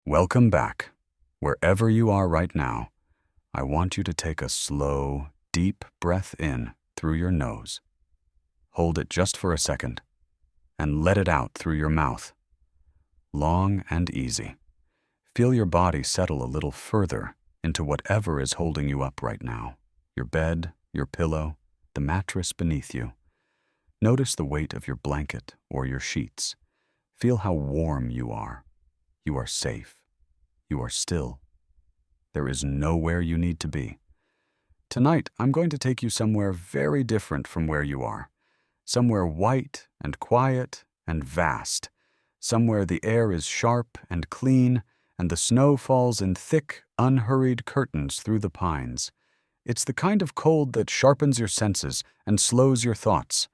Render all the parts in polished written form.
Welcome back. Wherever you are right now, I want you to take a slow, deep breath in through your nose. Hold it just for a second, and let it out through your mouth. Long and easy. Feel your body settle a little further into whatever is holding you up right now. Your bed, your pillow, the mattress beneath you. Notice the weight of your blanket or your sheets. Feel how warm you are. You are safe. You are still. There is nowhere you need to be. Tonight, I'm going to take you somewhere very different from where you are. Somewhere white and quiet and vast. Somewhere the air is sharp and clean, and the snow falls in thick, unhurried curtains through the pines. It's the kind of cold that sharpens your senses and slows your thoughts.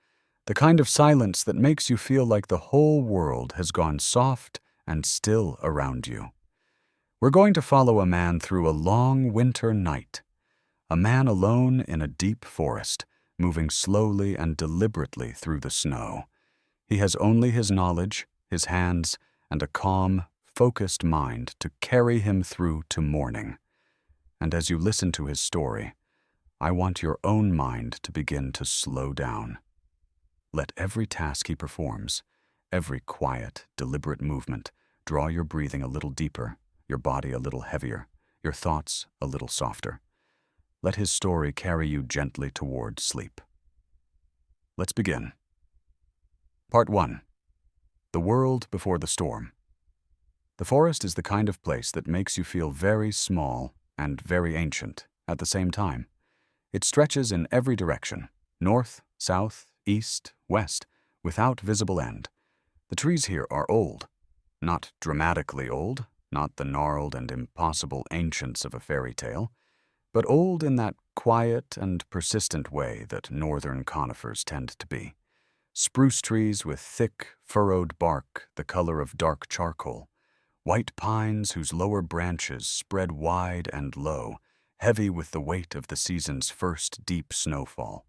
The kind of silence that makes you feel like the whole world has gone soft and still around you. We're going to follow a man through a long winter night. A man alone in a deep forest, moving slowly and deliberately through the snow. He has only his knowledge, his hands, and a calm, focused mind to carry him through to morning. And as you listen to his story, I want your own mind to begin to slow down. Let every task he performs, every quiet, deliberate movement, draw your breathing a little deeper, your body a little heavier, your thoughts a little softer. Let his story carry you gently toward sleep. Let's begin. Part 1. The world before the storm. The forest is the kind of place that makes you feel very small and very ancient at the same time. It stretches in every direction, north, south, east, west, without visible end. The trees here are old. Not dramatically old, not the gnarled and impossible ancients of a fairy tale, but old in that quiet and persistent way that northern conifers tend to be. Spruce trees with thick, furrowed bark the color of dark charcoal. White pines whose lower branches spread wide and low, heavy with the weight of the season's first deep snowfall.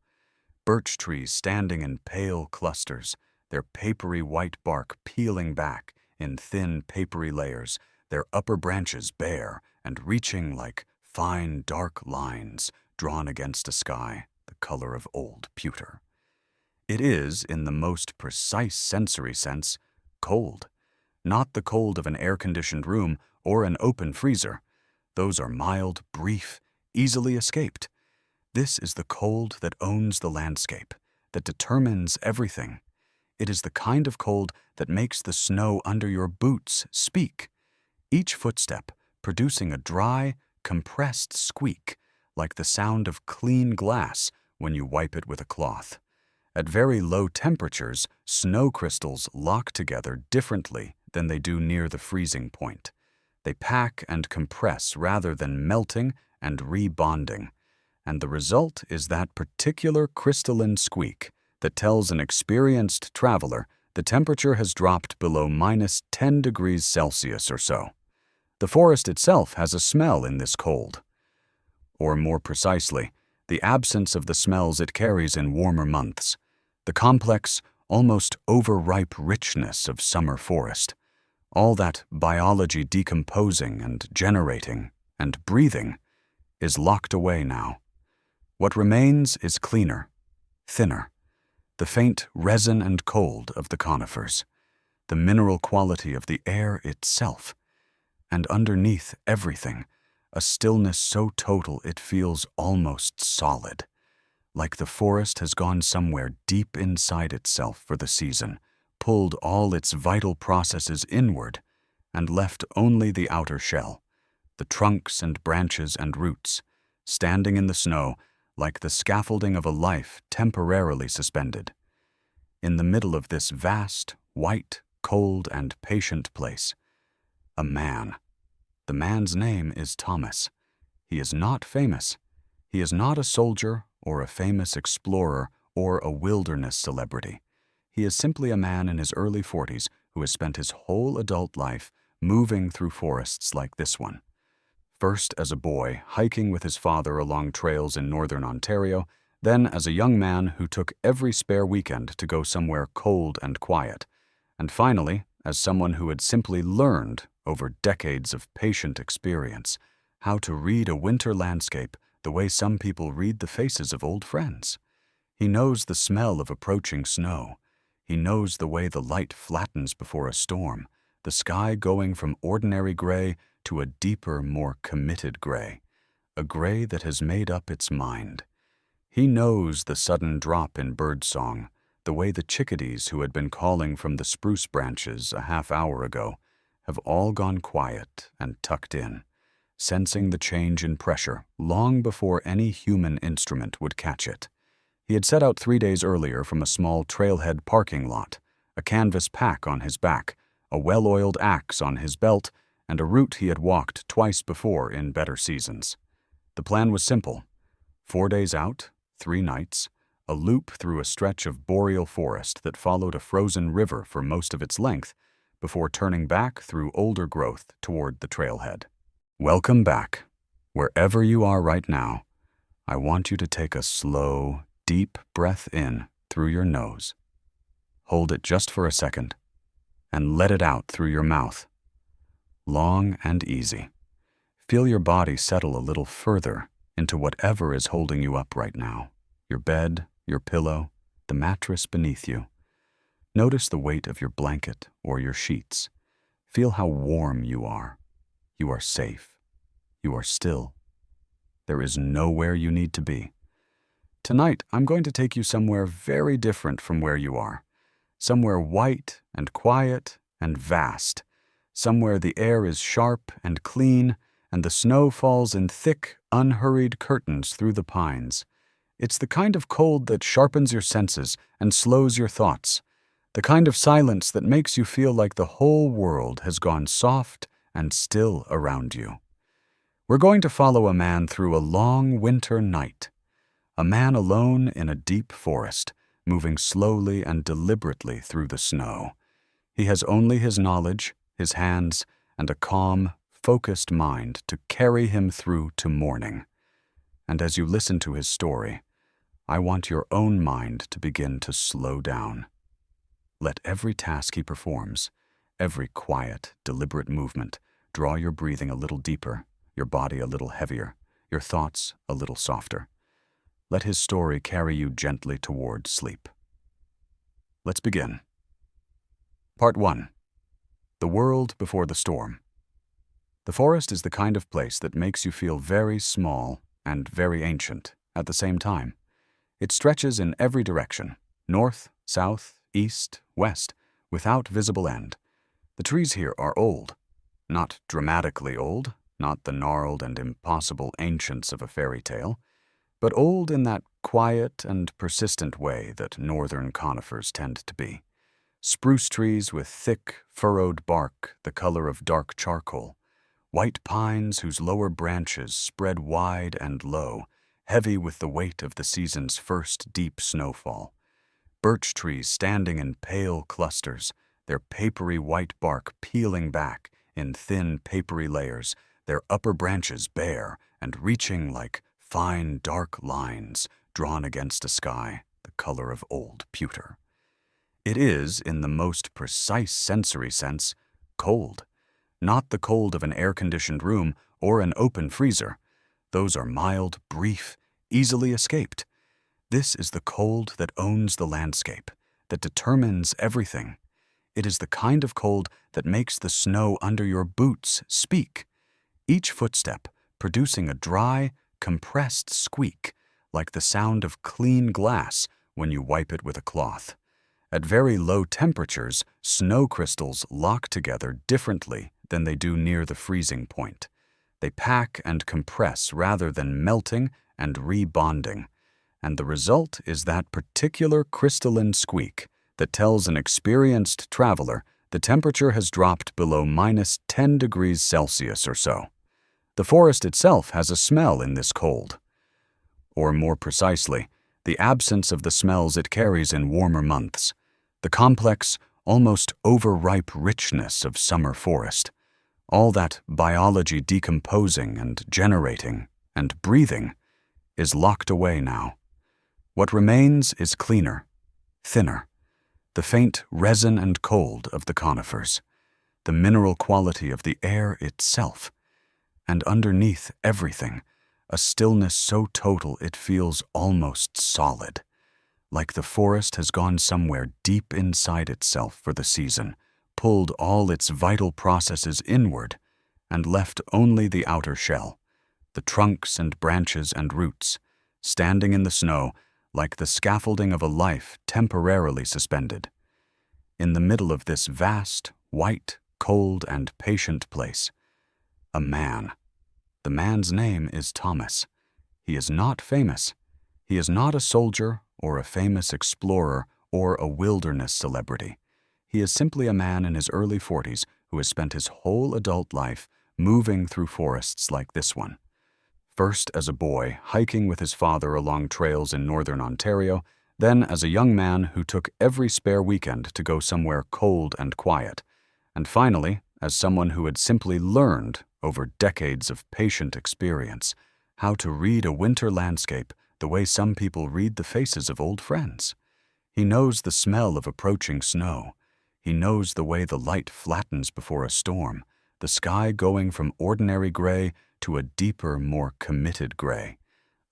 Birch trees standing in pale clusters, their papery white bark peeling back in thin, papery layers, their upper branches bare and reaching like fine, dark lines drawn against a sky the color of old pewter. It is, in the most precise sensory sense, cold. Not the cold of an air-conditioned room or an open freezer. Those are mild, brief, easily escaped. This is the cold that owns the landscape, that determines everything. It is the kind of cold that makes the snow under your boots speak, each footstep producing a dry, compressed squeak, like the sound of clean glass when you wipe it with a cloth. At very low temperatures, snow crystals lock together differently than they do near the freezing point. They pack and compress rather than melting and rebonding, and the result is that particular crystalline squeak that tells an experienced traveler the temperature has dropped below -10 degrees Celsius or so. The forest itself has a smell in this cold. Or more precisely, the absence of the smells it carries in warmer months, the complex, almost overripe richness of summer forest. All that biology decomposing and generating and breathing is locked away now. What remains is cleaner, thinner, the faint resin and cold of the conifers, the mineral quality of the air itself, and underneath everything, a stillness so total it feels almost solid, like the forest has gone somewhere deep inside itself for the season, pulled all its vital processes inward, and left only the outer shell, the trunks and branches and roots, standing in the snow like the scaffolding of a life temporarily suspended. In the middle of this vast, white, cold, and patient place, a man. The man's name is Thomas. He is not famous. He is not a soldier or a famous explorer or a wilderness celebrity. He is simply a man in his early 40s who has spent his whole adult life moving through forests like this one. First as a boy, hiking with his father along trails in northern Ontario, then as a young man who took every spare weekend to go somewhere cold and quiet, and finally as someone who had simply learned over decades of patient experience, how to read a winter landscape the way some people read the faces of old friends. He knows the smell of approaching snow. He knows the way the light flattens before a storm, the sky going from ordinary gray to a deeper, more committed gray, a gray that has made up its mind. He knows the sudden drop in birdsong, the way the chickadees who had been calling from the spruce branches a half hour ago have all gone quiet and tucked in, sensing the change in pressure long before any human instrument would catch it. He had set out 3 days earlier from a small trailhead parking lot, a canvas pack on his back, a well-oiled axe on his belt, and a route he had walked twice before in better seasons. The plan was simple: 4 days out, 3 nights, a loop through a stretch of boreal forest that followed a frozen river for most of its length, before turning back through older growth toward the trailhead. Welcome back. Wherever you are right now, I want you to take a slow, deep breath in through your nose. Hold it just for a second, and let it out through your mouth. Long and easy. Feel your body settle a little further into whatever is holding you up right now. Your bed, your pillow, the mattress beneath you. Notice the weight of your blanket or your sheets. Feel how warm you are. You are safe. You are still. There is nowhere you need to be. Tonight, I'm going to take you somewhere very different from where you are. Somewhere white and quiet and vast. Somewhere the air is sharp and clean, and the snow falls in thick, unhurried curtains through the pines. It's the kind of cold that sharpens your senses and slows your thoughts. The kind of silence that makes you feel like the whole world has gone soft and still around you. We're going to follow a man through a long winter night. A man alone in a deep forest, moving slowly and deliberately through the snow. He has only his knowledge, his hands, and a calm, focused mind to carry him through to morning. And as you listen to his story, I want your own mind to begin to slow down. Let every task he performs, every quiet, deliberate movement, draw your breathing a little deeper, your body a little heavier, your thoughts a little softer. Let his story carry you gently toward sleep. Let's begin. Part 1. The world before the storm. The forest is the kind of place that makes you feel very small and very ancient at the same time. It stretches in every direction, north, south, east, west, without visible end. The trees here are old. Not dramatically old, not the gnarled and impossible ancients of a fairy tale, but old in that quiet and persistent way that northern conifers tend to be. Spruce trees with thick, furrowed bark the color of dark charcoal. White pines whose lower branches spread wide and low, heavy with the weight of the season's first deep snowfall. Birch trees standing in pale clusters, their papery white bark peeling back in thin, papery layers, their upper branches bare and reaching like fine, dark lines drawn against a sky the color of old pewter. It is, in the most precise sensory sense, cold. Not the cold of an air-conditioned room or an open freezer. Those are mild, brief, easily escaped. This is the cold that owns the landscape, that determines everything. It is the kind of cold that makes the snow under your boots speak, each footstep producing a dry, compressed squeak, like the sound of clean glass when you wipe it with a cloth. At very low temperatures, snow crystals lock together differently than they do near the freezing point. They pack and compress rather than melting and rebonding, and the result is that particular crystalline squeak that tells an experienced traveler the temperature has dropped below -10 degrees Celsius or so. The forest itself has a smell in this cold. Or more precisely, the absence of the smells it carries in warmer months, the complex, almost overripe richness of summer forest, all that biology decomposing and generating and breathing is locked away now. What remains is cleaner, thinner, the faint resin and cold of the conifers. the mineral quality of the air itself. And underneath everything, a stillness so total it feels almost solid, like the forest has gone somewhere deep inside itself for the season, pulled all its vital processes inward, and left only the outer shell, the trunks and branches and roots, standing in the snow like the scaffolding of a life temporarily suspended. In the middle of this vast, white, cold, and patient place, a man. The man's name is Thomas. He is not famous. He is not a soldier or a famous explorer or a wilderness celebrity. He is simply a man in his early 40s who has spent his whole adult life moving through forests like this one. First as a boy, hiking with his father along trails in northern Ontario, then as a young man who took every spare weekend to go somewhere cold and quiet, and finally as someone who had simply learned, over decades of patient experience, how to read a winter landscape the way some people read the faces of old friends. He knows the smell of approaching snow. He knows the way the light flattens before a storm, the sky going from ordinary gray to a deeper, more committed gray,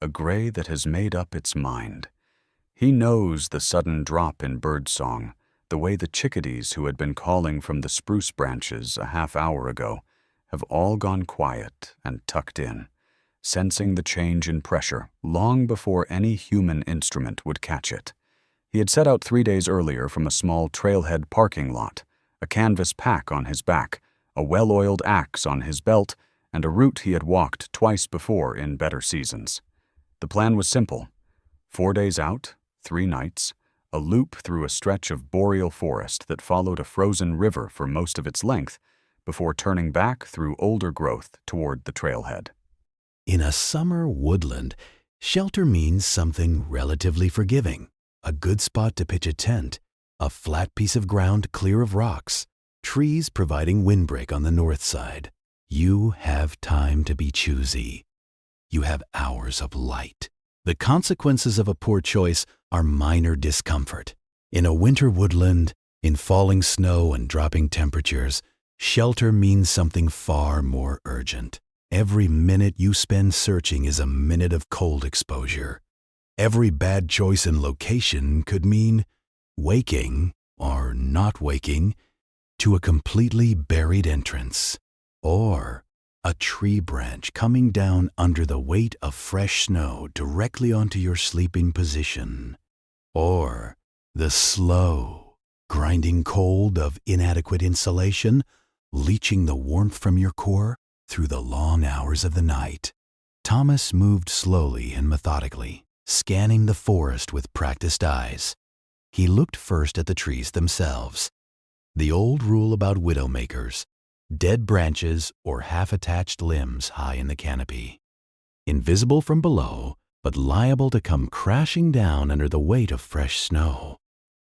a gray that has made up its mind. He knows the sudden drop in birdsong, the way the chickadees who had been calling from the spruce branches a half hour ago have all gone quiet and tucked in, sensing the change in pressure long before any human instrument would catch it. He had set out 3 days earlier from a small trailhead parking lot, a canvas pack on his back, a well-oiled axe on his belt, and a route he had walked twice before in better seasons. The plan was simple. 4 days out, 3 nights, a loop through a stretch of boreal forest that followed a frozen river for most of its length, before turning back through older growth toward the trailhead. In a summer woodland, shelter means something relatively forgiving. A good spot to pitch a tent, a flat piece of ground clear of rocks, trees providing windbreak on the north side. You have time to be choosy. You have hours of light. The consequences of a poor choice are minor discomfort. In a winter woodland, in falling snow and dropping temperatures, shelter means something far more urgent. Every minute you spend searching is a minute of cold exposure. Every bad choice in location could mean waking, or not waking, to a completely buried entrance, or a tree branch coming down under the weight of fresh snow directly onto your sleeping position, or the slow, grinding cold of inadequate insulation, leaching the warmth from your core through the long hours of the night. Thomas moved slowly and methodically, scanning the forest with practiced eyes. He looked first at the trees themselves. The old rule about widowmakers: dead branches or half-attached limbs high in the canopy, invisible from below, but liable to come crashing down under the weight of fresh snow,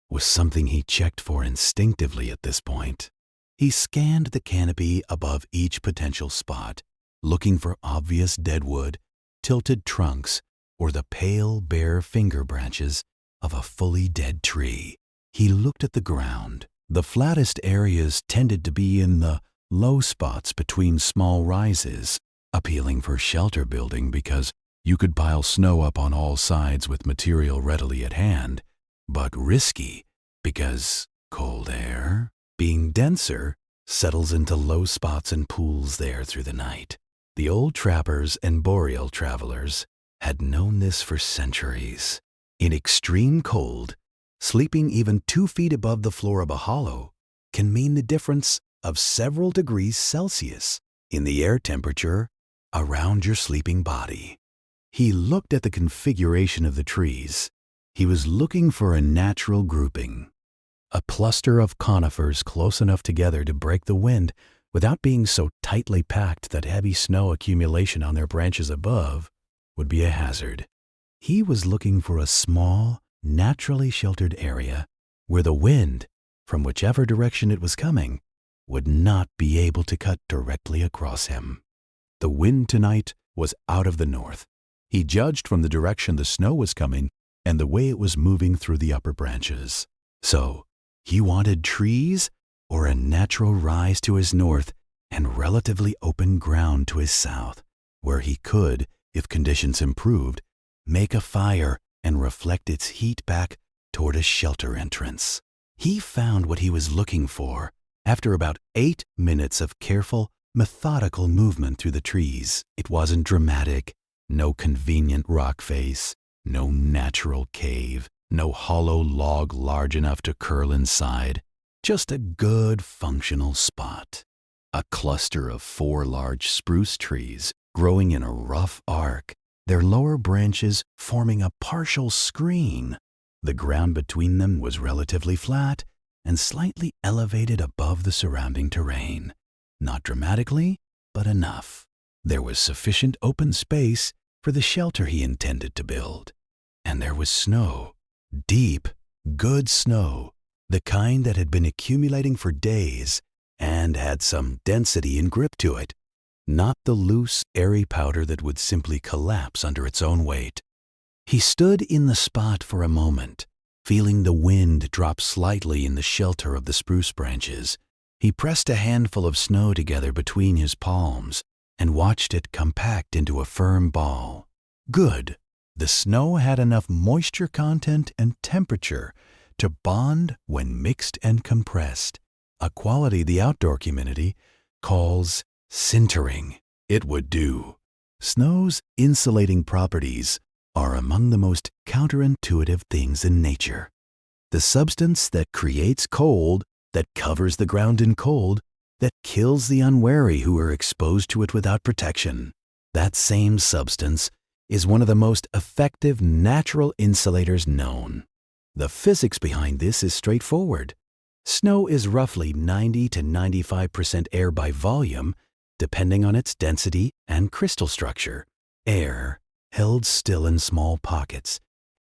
was something he checked for instinctively at this point. He scanned the canopy above each potential spot, looking for obvious deadwood, tilted trunks, or the pale, bare finger branches of a fully dead tree. He looked at the ground. The flattest areas tended to be in the low spots between small rises, appealing for shelter building because you could pile snow up on all sides with material readily at hand, but risky because cold air, being denser, settles into low spots and pools there through the night. The old trappers and boreal travelers had known this for centuries. In extreme cold, sleeping even 2 feet above the floor of a hollow can mean the difference of several degrees Celsius in the air temperature around your sleeping body. He looked at the configuration of the trees. He was looking for a natural grouping, a cluster of conifers close enough together to break the wind without being so tightly packed that heavy snow accumulation on their branches above would be a hazard. He was looking for a small, naturally sheltered area where the wind, from whichever direction it was coming, would not be able to cut directly across him. The wind tonight was out of the north. He judged from the direction the snow was coming and the way it was moving through the upper branches. So, he wanted trees or a natural rise to his north and relatively open ground to his south, where he could, if conditions improved, make a fire and reflect its heat back toward a shelter entrance. He found what he was looking for after about 8 minutes of careful, methodical movement through the trees. It wasn't dramatic, no convenient rock face, no natural cave, no hollow log large enough to curl inside, just a good functional spot. A cluster of 4 large spruce trees growing in a rough arc, their lower branches forming a partial screen. The ground between them was relatively flat and slightly elevated above the surrounding terrain. Not dramatically, but enough. There was sufficient open space for the shelter he intended to build. And there was snow, deep, good snow, the kind that had been accumulating for days and had some density and grip to it, not the loose, airy powder that would simply collapse under its own weight. He stood in the spot for a moment, feeling the wind drop slightly in the shelter of the spruce branches. He pressed a handful of snow together between his palms and watched it compact into a firm ball. Good. The snow had enough moisture content and temperature to bond when mixed and compressed, a quality the outdoor community calls sintering. It would do. Snow's insulating properties are among the most counterintuitive things in nature. The substance that creates cold, that covers the ground in cold, that kills the unwary who are exposed to it without protection. That same substance is one of the most effective natural insulators known. The physics behind this is straightforward. Snow is roughly 90 to 95% air by volume, depending on its density and crystal structure. Air, held still in small pockets,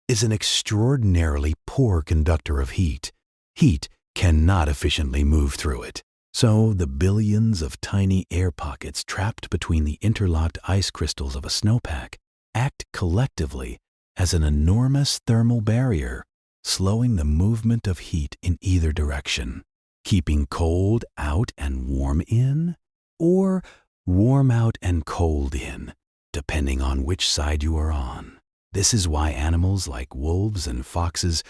is an extraordinarily poor conductor of heat. Heat cannot efficiently move through it. So the billions of tiny air pockets trapped between the interlocked ice crystals of a snowpack act collectively as an enormous thermal barrier, slowing the movement of heat in either direction, keeping cold out and warm in, or warm out and cold in, depending on which side you are on. This is why animals like wolves and foxes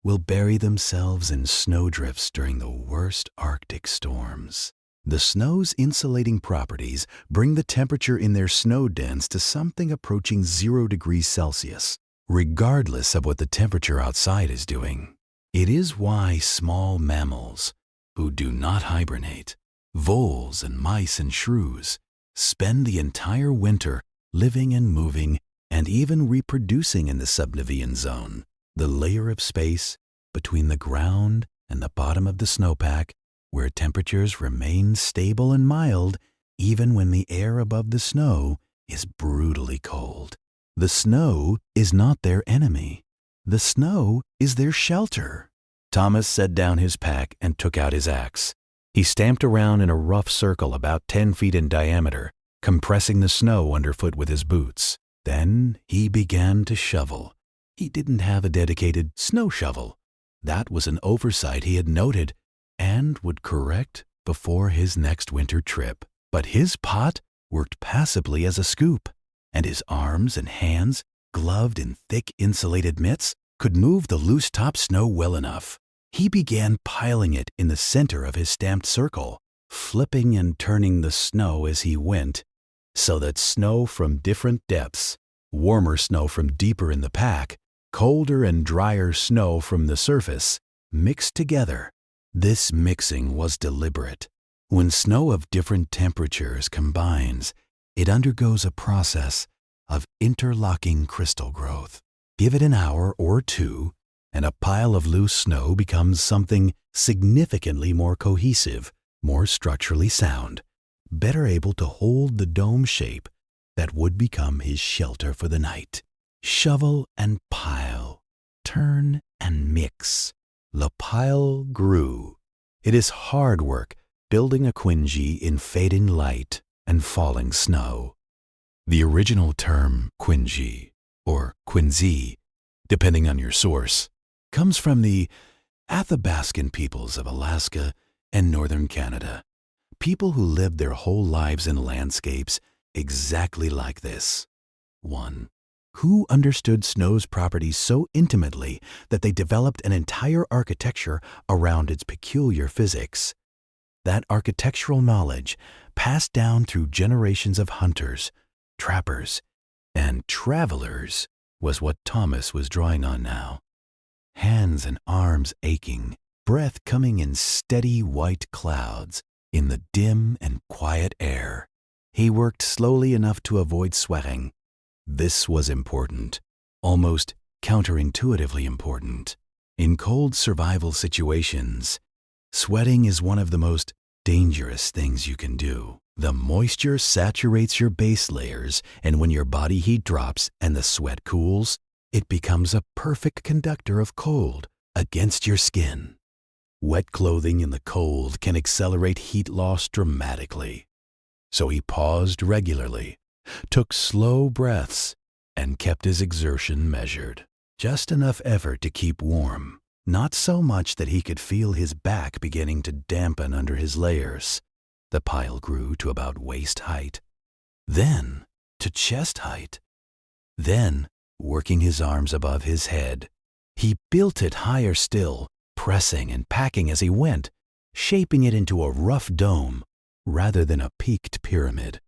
will bury themselves in snowdrifts during the worst Arctic storms. The snow's insulating properties bring the temperature in their snow dens to something approaching 0 degrees Celsius, regardless of what the temperature outside is doing. It is why small mammals, who do not hibernate, voles and mice and shrews, spend the entire winter living and moving and even reproducing in the subnivean zone, the layer of space between the ground and the bottom of the snowpack, where temperatures remain stable and mild even when the air above the snow is brutally cold. The snow is not their enemy. The snow is their shelter. Thomas set down his pack and took out his axe. He stamped around in a rough circle about 10 feet in diameter, compressing the snow underfoot with his boots. Then he began to shovel. He didn't have a dedicated snow shovel. That was an oversight he had noted and would correct before his next winter trip. But his pot worked passably as a scoop, and his arms and hands, gloved in thick insulated mitts, could move the loose-top snow well enough. He began piling it in the center of his stamped circle, flipping and turning the snow as he went, so that snow from different depths, warmer snow from deeper in the pack, colder and drier snow from the surface, mixed together. This mixing was deliberate. When snow of different temperatures combines, it undergoes a process of interlocking crystal growth. Give it an hour or two, and a pile of loose snow becomes something significantly more cohesive, more structurally sound, better able to hold the dome shape that would become his shelter for the night. Shovel and pile, turn and mix. The pile grew. It is hard work building a quinzhee in fading light and falling snow. The original term quinzhee, or quinzhee, depending on your source, comes from the Athabascan peoples of Alaska and northern Canada. People who lived their whole lives in landscapes exactly like this. 1. Who understood snow's properties so intimately that they developed an entire architecture around its peculiar physics. That architectural knowledge, passed down through generations of hunters, trappers, and travelers, was what Thomas was drawing on now. Hands and arms aching, breath coming in steady white clouds in the dim and quiet air. He worked slowly enough to avoid sweating. This was important, almost counterintuitively important. In cold survival situations, sweating is one of the most dangerous things you can do. The moisture saturates your base layers, and when your body heat drops and the sweat cools, it becomes a perfect conductor of cold against your skin. Wet clothing in the cold can accelerate heat loss dramatically. So he paused regularly, took slow breaths, and kept his exertion measured. Just enough effort to keep warm, not so much that he could feel his back beginning to dampen under his layers. The pile grew to about waist height, then to chest height. Then, working his arms above his head, he built it higher still, pressing and packing as he went, shaping it into a rough dome rather than a peaked pyramid.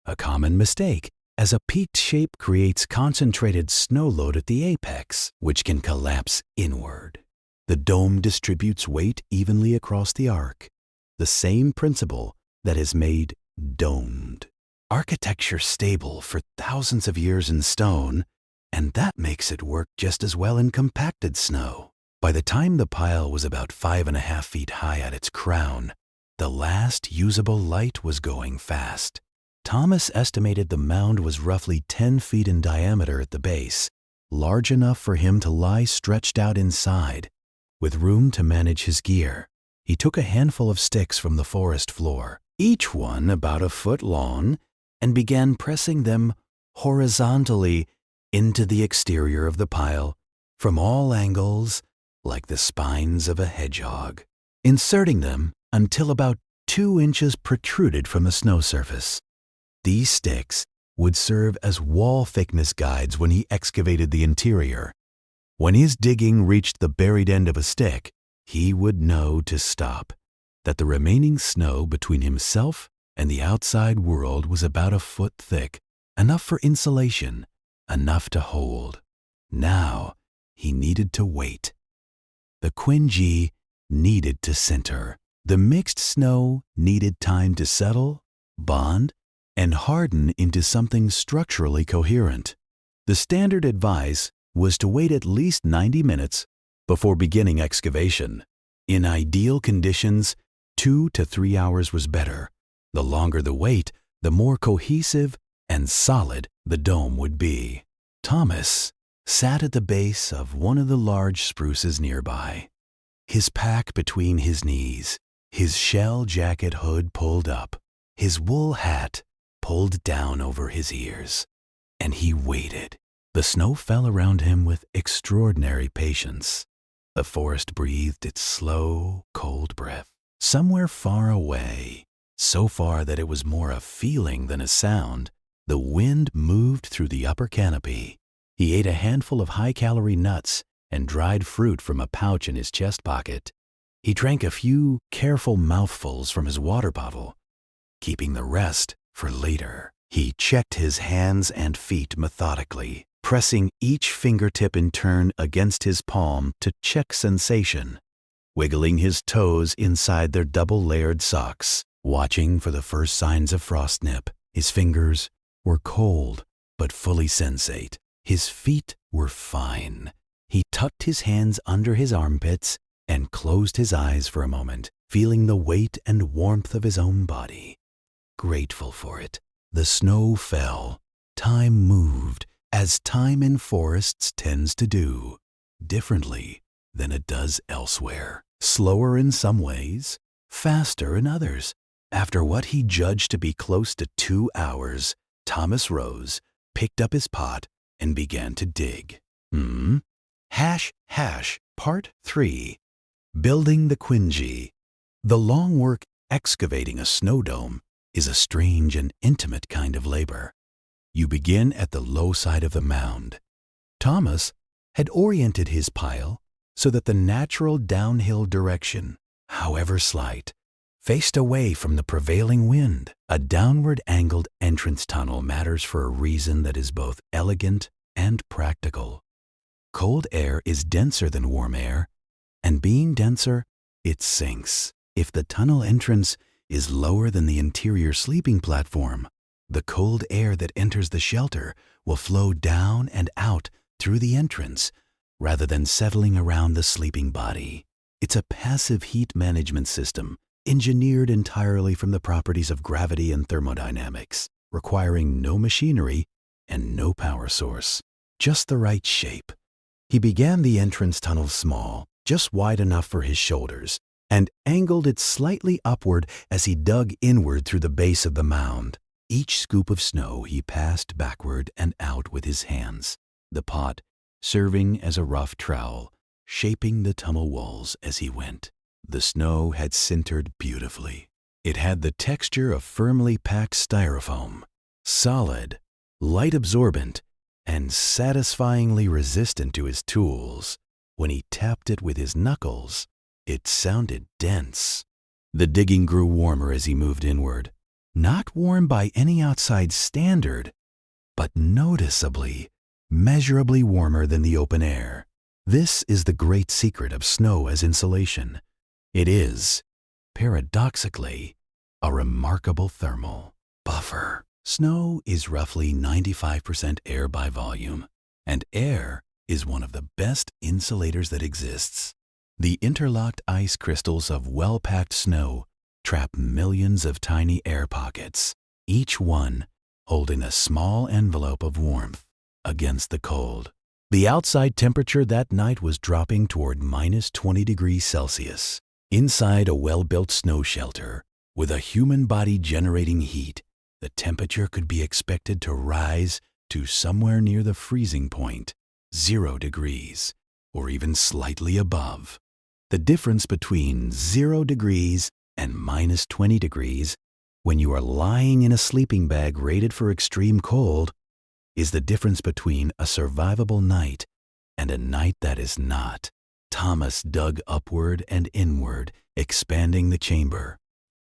A common mistake, as a peaked shape creates concentrated snow load at the apex, which can collapse inward. The dome distributes weight evenly across the arc, the same principle that has made domed architecture stable for thousands of years in stone, and that makes it work just as well in compacted snow. By the time the pile was about 5.5 feet high at its crown, the last usable light was going fast. Thomas estimated the mound was roughly 10 feet in diameter at the base, large enough for him to lie stretched out inside, with room to manage his gear. He took a handful of sticks from the forest floor, each one about a foot long, and began pressing them horizontally into the exterior of the pile from all angles, like the spines of a hedgehog, inserting them until about 2 inches protruded from the snow surface. These sticks would serve as wall thickness guides when he excavated the interior. When his digging reached the buried end of a stick, he would know to stop, that the remaining snow between himself and the outside world was about a foot thick, enough for insulation, enough to hold. Now he needed to wait. The quinzhee needed to center. The mixed snow needed time to settle, bond, and harden into something structurally coherent. The standard advice was to wait at least 90 minutes before beginning excavation. In ideal conditions, 2 to 3 hours was better. The longer the wait, the more cohesive and solid the dome would be. Thomas sat at the base of one of the large spruces nearby, his pack between his knees, his shell jacket hood pulled up, his wool hat pulled down over his ears, and he waited. The snow fell around him with extraordinary patience. The forest breathed its slow, cold breath. Somewhere far away, so far that it was more a feeling than a sound, the wind moved through the upper canopy. He ate a handful of high-calorie nuts and dried fruit from a pouch in his chest pocket. He drank a few careful mouthfuls from his water bottle, keeping the rest for later. He checked his hands and feet methodically, pressing each fingertip in turn against his palm to check sensation, wiggling his toes inside their double-layered socks, watching for the first signs of frost nip. His fingers were cold but fully sensate. His feet were fine. He tucked his hands under his armpits and closed his eyes for a moment, feeling the weight and warmth of his own body. Grateful for it. The snow fell. Time moved, as time in forests tends to do, differently than it does elsewhere. Slower in some ways, faster in others. After what he judged to be close to 2 hours, Thomas rose, picked up his pot, and began to dig. Part 3. Building the quinzhee. The long work excavating a snow dome is a strange and intimate kind of labor. You begin at the low side of the mound. Thomas had oriented his pile so that the natural downhill direction, however slight, faced away from the prevailing wind. A downward-angled entrance tunnel matters for a reason that is both elegant and practical. Cold air is denser than warm air, and being denser, it sinks. If the tunnel entrance is lower than the interior sleeping platform, the cold air that enters the shelter will flow down and out through the entrance rather than settling around the sleeping body. It's a passive heat management system engineered entirely from the properties of gravity and thermodynamics, requiring no machinery and no power source, just the right shape. He began the entrance tunnel small, just wide enough for his shoulders, and angled it slightly upward as he dug inward through the base of the mound. Each scoop of snow he passed backward and out with his hands, the pot serving as a rough trowel, shaping the tunnel walls as he went. The snow had sintered beautifully. It had the texture of firmly packed styrofoam, solid, light-absorbent, and satisfyingly resistant to his tools. When he tapped it with his knuckles, it sounded dense. The digging grew warmer as he moved inward. Not warm by any outside standard, but noticeably, measurably warmer than the open air. This is the great secret of snow as insulation. It is, paradoxically, a remarkable thermal buffer. Snow is roughly 95% air by volume, and air is one of the best insulators that exists. The interlocked ice crystals of well-packed snow trap millions of tiny air pockets, each one holding a small envelope of warmth against the cold. The outside temperature that night was dropping toward minus 20 degrees Celsius. Inside a well-built snow shelter, with a human body generating heat, the temperature could be expected to rise to somewhere near the freezing point, 0 degrees, or even slightly above. The difference between 0 degrees and minus 20 degrees, when you are lying in a sleeping bag rated for extreme cold, is the difference between a survivable night and a night that is not. Thomas dug upward and inward, expanding the chamber.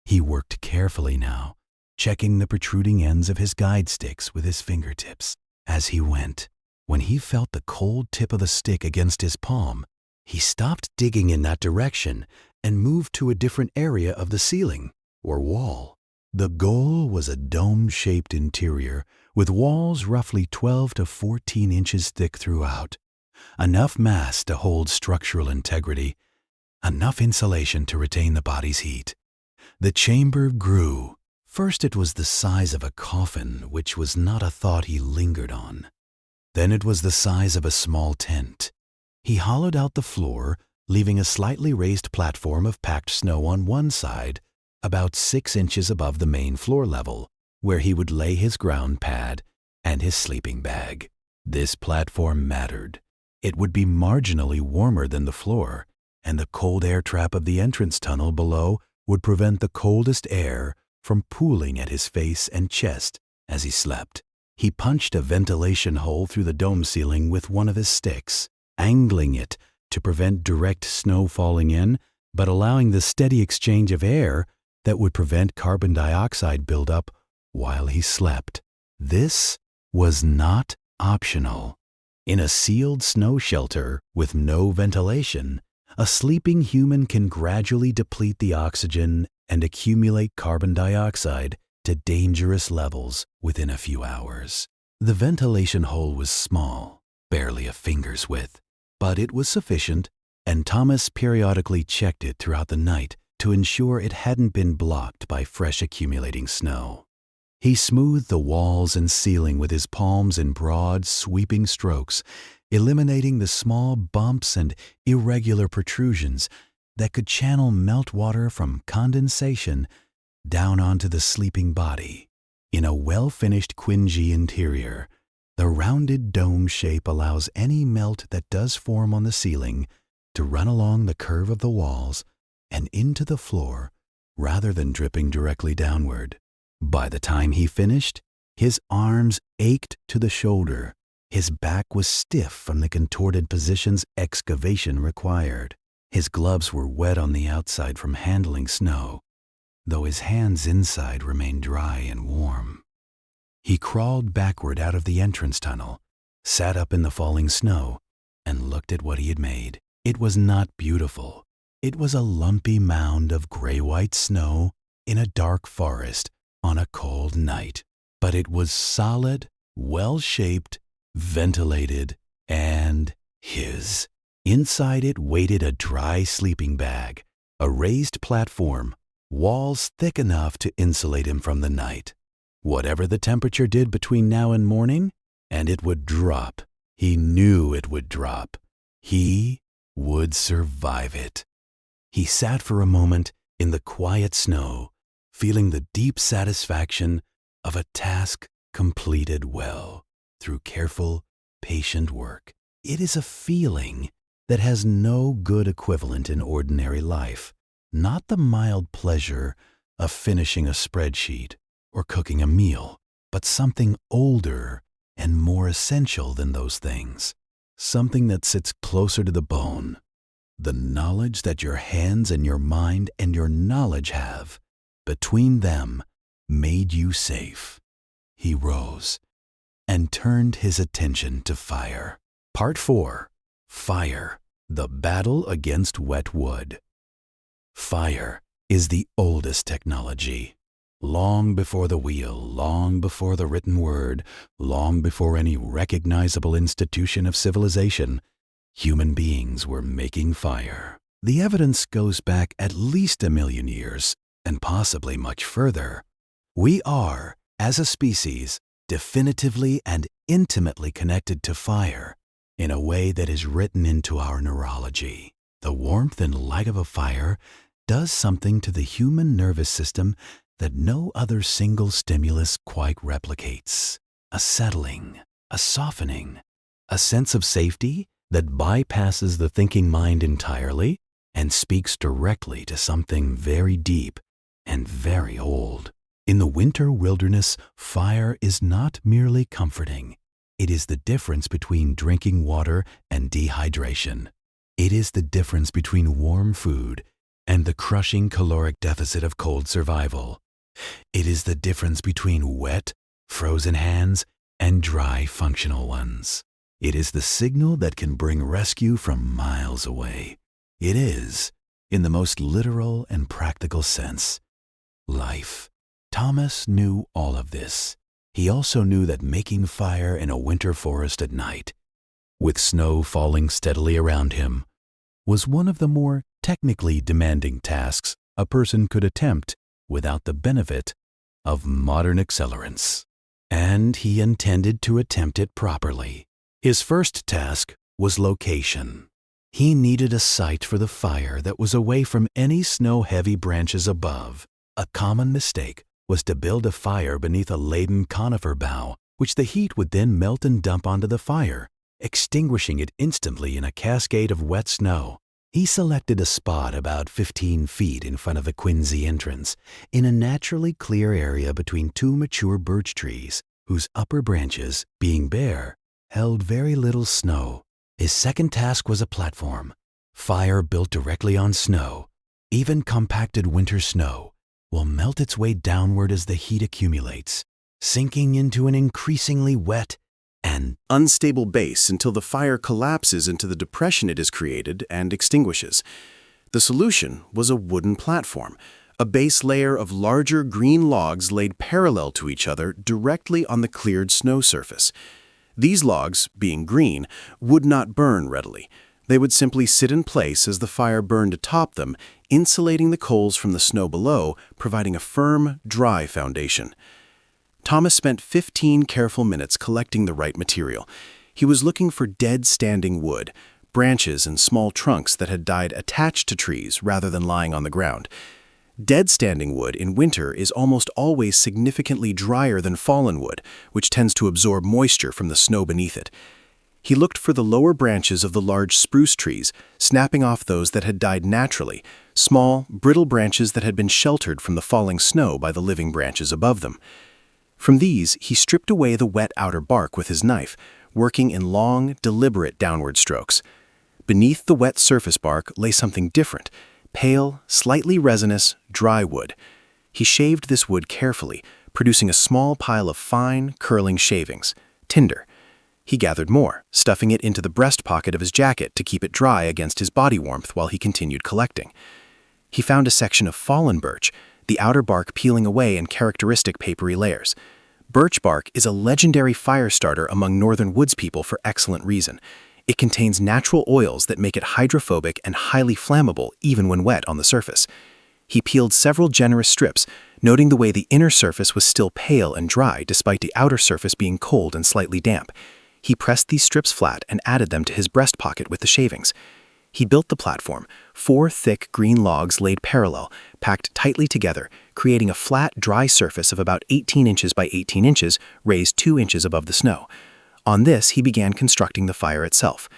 He worked carefully now, checking the protruding ends of his guide sticks with his fingertips as he went. When he felt the cold tip of the stick against his palm, he stopped digging in that direction and moved to a different area of the ceiling or wall. The goal was a dome-shaped interior with walls roughly 12 to 14 inches thick throughout. Enough mass to hold structural integrity, enough insulation to retain the body's heat. The chamber grew. First it was the size of a coffin, which was not a thought he lingered on. Then it was the size of a small tent. He hollowed out the floor, leaving a slightly raised platform of packed snow on one side, about 6 inches above the main floor level, where he would lay his ground pad and his sleeping bag. This platform mattered. It would be marginally warmer than the floor, and the cold air trap of the entrance tunnel below would prevent the coldest air from pooling at his face and chest as he slept. He punched a ventilation hole through the dome ceiling with one of his sticks, angling it to prevent direct snow falling in, but allowing the steady exchange of air that would prevent carbon dioxide buildup while he slept. This was not optional. In a sealed snow shelter with no ventilation, a sleeping human can gradually deplete the oxygen and accumulate carbon dioxide to dangerous levels within a few hours. The ventilation hole was small, barely a finger's width, but it was sufficient, and Thomas periodically checked it throughout the night to ensure it hadn't been blocked by fresh accumulating snow. He smoothed the walls and ceiling with his palms in broad, sweeping strokes, eliminating the small bumps and irregular protrusions that could channel meltwater from condensation down onto the sleeping body. In a well-finished quinzhee interior, the rounded dome shape allows any melt that does form on the ceiling to run along the curve of the walls and into the floor rather than dripping directly downward. By the time he finished, his arms ached to the shoulder. His back was stiff from the contorted positions excavation required. His gloves were wet on the outside from handling snow, though his hands inside remained dry and warm. He crawled backward out of the entrance tunnel, sat up in the falling snow, and looked at what he had made. It was not beautiful. It was a lumpy mound of gray-white snow in a dark forest on a cold night. But it was solid, well-shaped, ventilated, and his. Inside it waited a dry sleeping bag, a raised platform, walls thick enough to insulate him from the night. Whatever the temperature did between now and morning, and it would drop. He knew it would drop. He would survive it. He sat for a moment in the quiet snow, feeling the deep satisfaction of a task completed well through careful, patient work. It is a feeling that has no good equivalent in ordinary life, not the mild pleasure of finishing a spreadsheet or cooking a meal, but something older and more essential than those things, something that sits closer to the bone, the knowledge that your hands and your mind and your knowledge have, between them, made you safe. He rose and turned his attention to fire. Part 4. Fire, the battle against wet wood. Fire is the oldest technology. Long before the wheel, long before the written word, long before any recognizable institution of civilization, human beings were making fire. The evidence goes back at least 1 million years, and possibly much further. We are, as a species, definitively and intimately connected to fire in a way that is written into our neurology. The warmth and light of a fire does something to the human nervous system that no other single stimulus quite replicates. A settling, a softening, a sense of safety that bypasses the thinking mind entirely and speaks directly to something very deep and very old. In the winter wilderness, fire is not merely comforting. It is the difference between drinking water and dehydration. It is the difference between warm food and the crushing caloric deficit of cold survival. It is the difference between wet, frozen hands and dry, functional ones. It is the signal that can bring rescue from miles away. It is, in the most literal and practical sense, life. Thomas knew all of this. He also knew that making fire in a winter forest at night, with snow falling steadily around him, was one of the more technically demanding tasks a person could attempt without the benefit of modern accelerants. And he intended to attempt it properly. His first task was location. He needed a site for the fire that was away from any snow-heavy branches above. A common mistake was to build a fire beneath a laden conifer bough, which the heat would then melt and dump onto the fire, extinguishing it instantly in a cascade of wet snow. He selected a spot about 15 feet in front of the quinzhee entrance, in a naturally clear area between 2 mature birch trees, whose upper branches, being bare, held very little snow. His second task was a platform. Fire built directly on snow. Even compacted winter snow will melt its way downward as the heat accumulates, sinking into an increasingly wet and unstable base until the fire collapses into the depression it has created and extinguishes. The solution was a wooden platform, a base layer of larger green logs laid parallel to each other directly on the cleared snow surface. These logs, being green, would not burn readily. They would simply sit in place as the fire burned atop them, insulating the coals from the snow below, providing a firm, dry foundation. Thomas spent 15 careful minutes collecting the right material. He was looking for dead standing wood, branches and small trunks that had died attached to trees rather than lying on the ground. Dead standing wood in winter is almost always significantly drier than fallen wood, which tends to absorb moisture from the snow beneath it. He looked for the lower branches of the large spruce trees, snapping off those that had died naturally, small, brittle branches that had been sheltered from the falling snow by the living branches above them. From these, he stripped away the wet outer bark with his knife, working in long, deliberate downward strokes. Beneath the wet surface bark lay something different, pale, slightly resinous, dry wood. He shaved this wood carefully, producing a small pile of fine, curling shavings, tinder. He gathered more, stuffing it into the breast pocket of his jacket to keep it dry against his body warmth while he continued collecting. He found a section of fallen birch, the outer bark peeling away in characteristic papery layers. Birch bark is a legendary fire starter among northern woods people for excellent reason. It contains natural oils that make it hydrophobic and highly flammable even when wet on the surface. He peeled several generous strips, noting the way the inner surface was still pale and dry despite the outer surface being cold and slightly damp. He pressed these strips flat and added them to his breast pocket with the shavings. He built the platform, 4 thick green logs laid parallel, packed tightly together, creating a flat, dry surface of about 18 inches by 18 inches, raised 2 inches above the snow. On this, he began constructing the fire itself.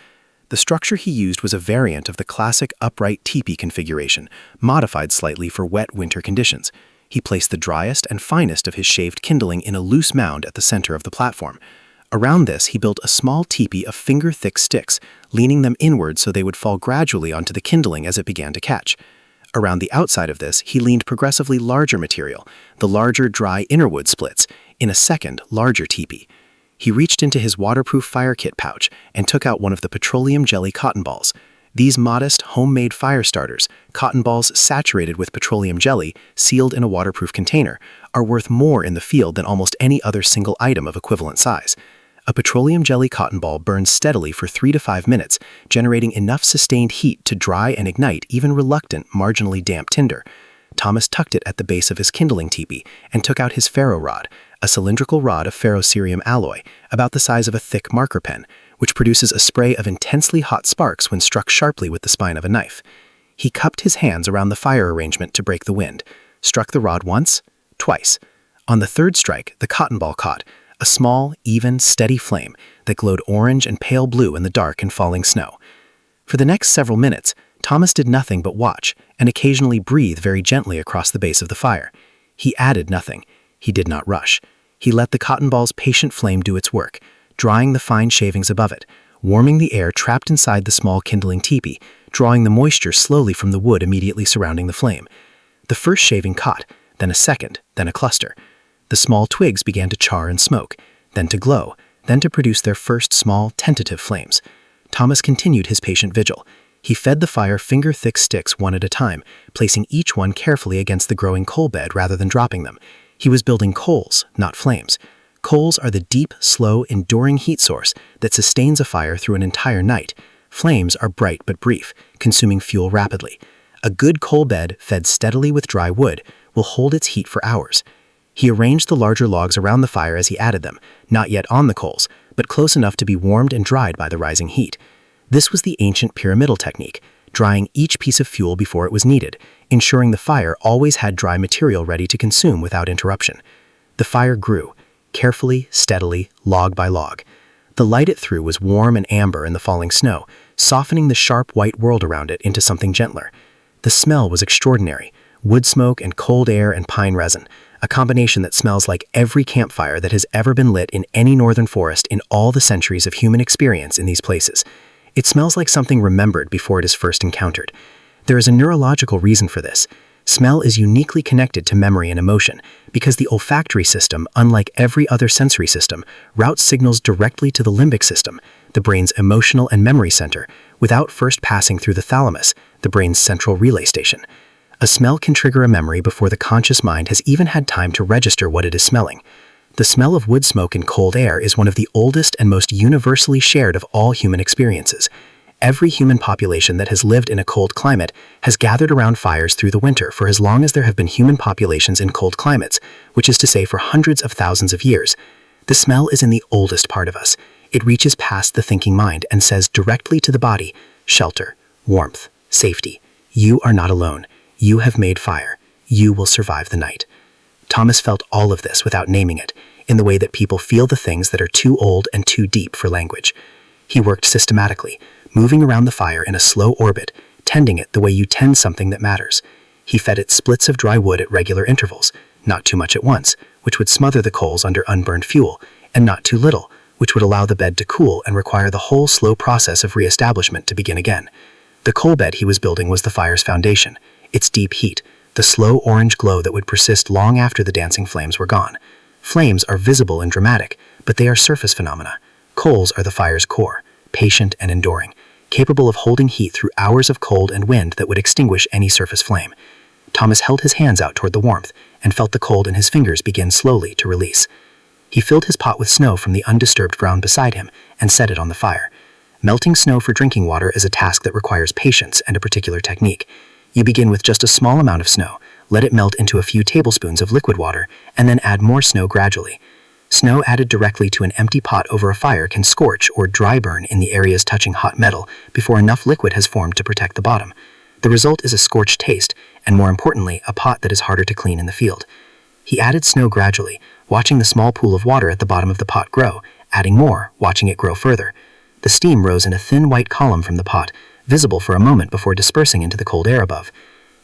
The structure he used was a variant of the classic upright teepee configuration, modified slightly for wet winter conditions. He placed the driest and finest of his shaved kindling in a loose mound at the center of the platform. Around this, he built a small teepee of finger-thick sticks, leaning them inward so they would fall gradually onto the kindling as it began to catch. Around the outside of this, he leaned progressively larger material, the larger dry inner wood splits, in a second, larger teepee. He reached into his waterproof fire kit pouch and took out one of the petroleum jelly cotton balls. These modest, homemade fire starters, cotton balls saturated with petroleum jelly, sealed in a waterproof container, are worth more in the field than almost any other single item of equivalent size. A petroleum jelly cotton ball burns steadily for 3 to 5 minutes, generating enough sustained heat to dry and ignite even reluctant, marginally damp tinder. Thomas tucked it at the base of his kindling teepee and took out his ferro rod, a cylindrical rod of ferrocerium alloy, about the size of a thick marker pen, which produces a spray of intensely hot sparks when struck sharply with the spine of a knife. He cupped his hands around the fire arrangement to break the wind, struck the rod once, twice. On the third strike, the cotton ball caught, a small, even, steady flame that glowed orange and pale blue in the dark and falling snow. For the next several minutes, Thomas did nothing but watch and occasionally breathe very gently across the base of the fire. He added nothing. He did not rush. He let the cotton ball's patient flame do its work, drying the fine shavings above it, warming the air trapped inside the small kindling teepee, drawing the moisture slowly from the wood immediately surrounding the flame. The first shaving caught, then a second, then a cluster. The small twigs began to char and smoke, then to glow, then to produce their first small, tentative flames. Thomas continued his patient vigil. He fed the fire finger-thick sticks one at a time, placing each one carefully against the growing coal bed rather than dropping them. He was building coals, not flames. Coals are the deep, slow, enduring heat source that sustains a fire through an entire night. Flames are bright but brief, consuming fuel rapidly. A good coal bed, fed steadily with dry wood, will hold its heat for hours. He arranged the larger logs around the fire as he added them, not yet on the coals, but close enough to be warmed and dried by the rising heat. This was the ancient pyramidal technique, drying each piece of fuel before it was needed, ensuring the fire always had dry material ready to consume without interruption. The fire grew, carefully, steadily, log by log. The light it threw was warm and amber in the falling snow, softening the sharp white world around it into something gentler. The smell was extraordinary, wood smoke and cold air and pine resin, a combination that smells like every campfire that has ever been lit in any northern forest in all the centuries of human experience in these places. It smells like something remembered before it is first encountered. There is a neurological reason for this. Smell is uniquely connected to memory and emotion because the olfactory system, unlike every other sensory system, routes signals directly to the limbic system, the brain's emotional and memory center, without first passing through the thalamus, the brain's central relay station. A smell can trigger a memory before the conscious mind has even had time to register what it is smelling. The smell of wood smoke and cold air is one of the oldest and most universally shared of all human experiences. Every human population that has lived in a cold climate has gathered around fires through the winter for as long as there have been human populations in cold climates, which is to say for hundreds of thousands of years. The smell is in the oldest part of us. It reaches past the thinking mind and says directly to the body, shelter, warmth, safety. You are not alone. You have made fire. You will survive the night. Thomas felt all of this without naming it, in the way that people feel the things that are too old and too deep for language. He worked systematically, moving around the fire in a slow orbit, tending it the way you tend something that matters. He fed it splits of dry wood at regular intervals, not too much at once, which would smother the coals under unburned fuel, and not too little, which would allow the bed to cool and require the whole slow process of re-establishment to begin again. The coal bed he was building was the fire's foundation, its deep heat, the slow orange glow that would persist long after the dancing flames were gone. Flames are visible and dramatic, but they are surface phenomena. Coals are the fire's core, patient and enduring, capable of holding heat through hours of cold and wind that would extinguish any surface flame. Thomas held his hands out toward the warmth and felt the cold in his fingers begin slowly to release. He filled his pot with snow from the undisturbed ground beside him and set it on the fire. Melting snow for drinking water is a task that requires patience and a particular technique. You begin with just a small amount of snow, let it melt into a few tablespoons of liquid water, and then add more snow gradually. Snow added directly to an empty pot over a fire can scorch or dry burn in the areas touching hot metal before enough liquid has formed to protect the bottom. The result is a scorched taste, and more importantly, a pot that is harder to clean in the field. He added snow gradually, watching the small pool of water at the bottom of the pot grow, adding more, watching it grow further. The steam rose in a thin white column from the pot, visible for a moment before dispersing into the cold air above.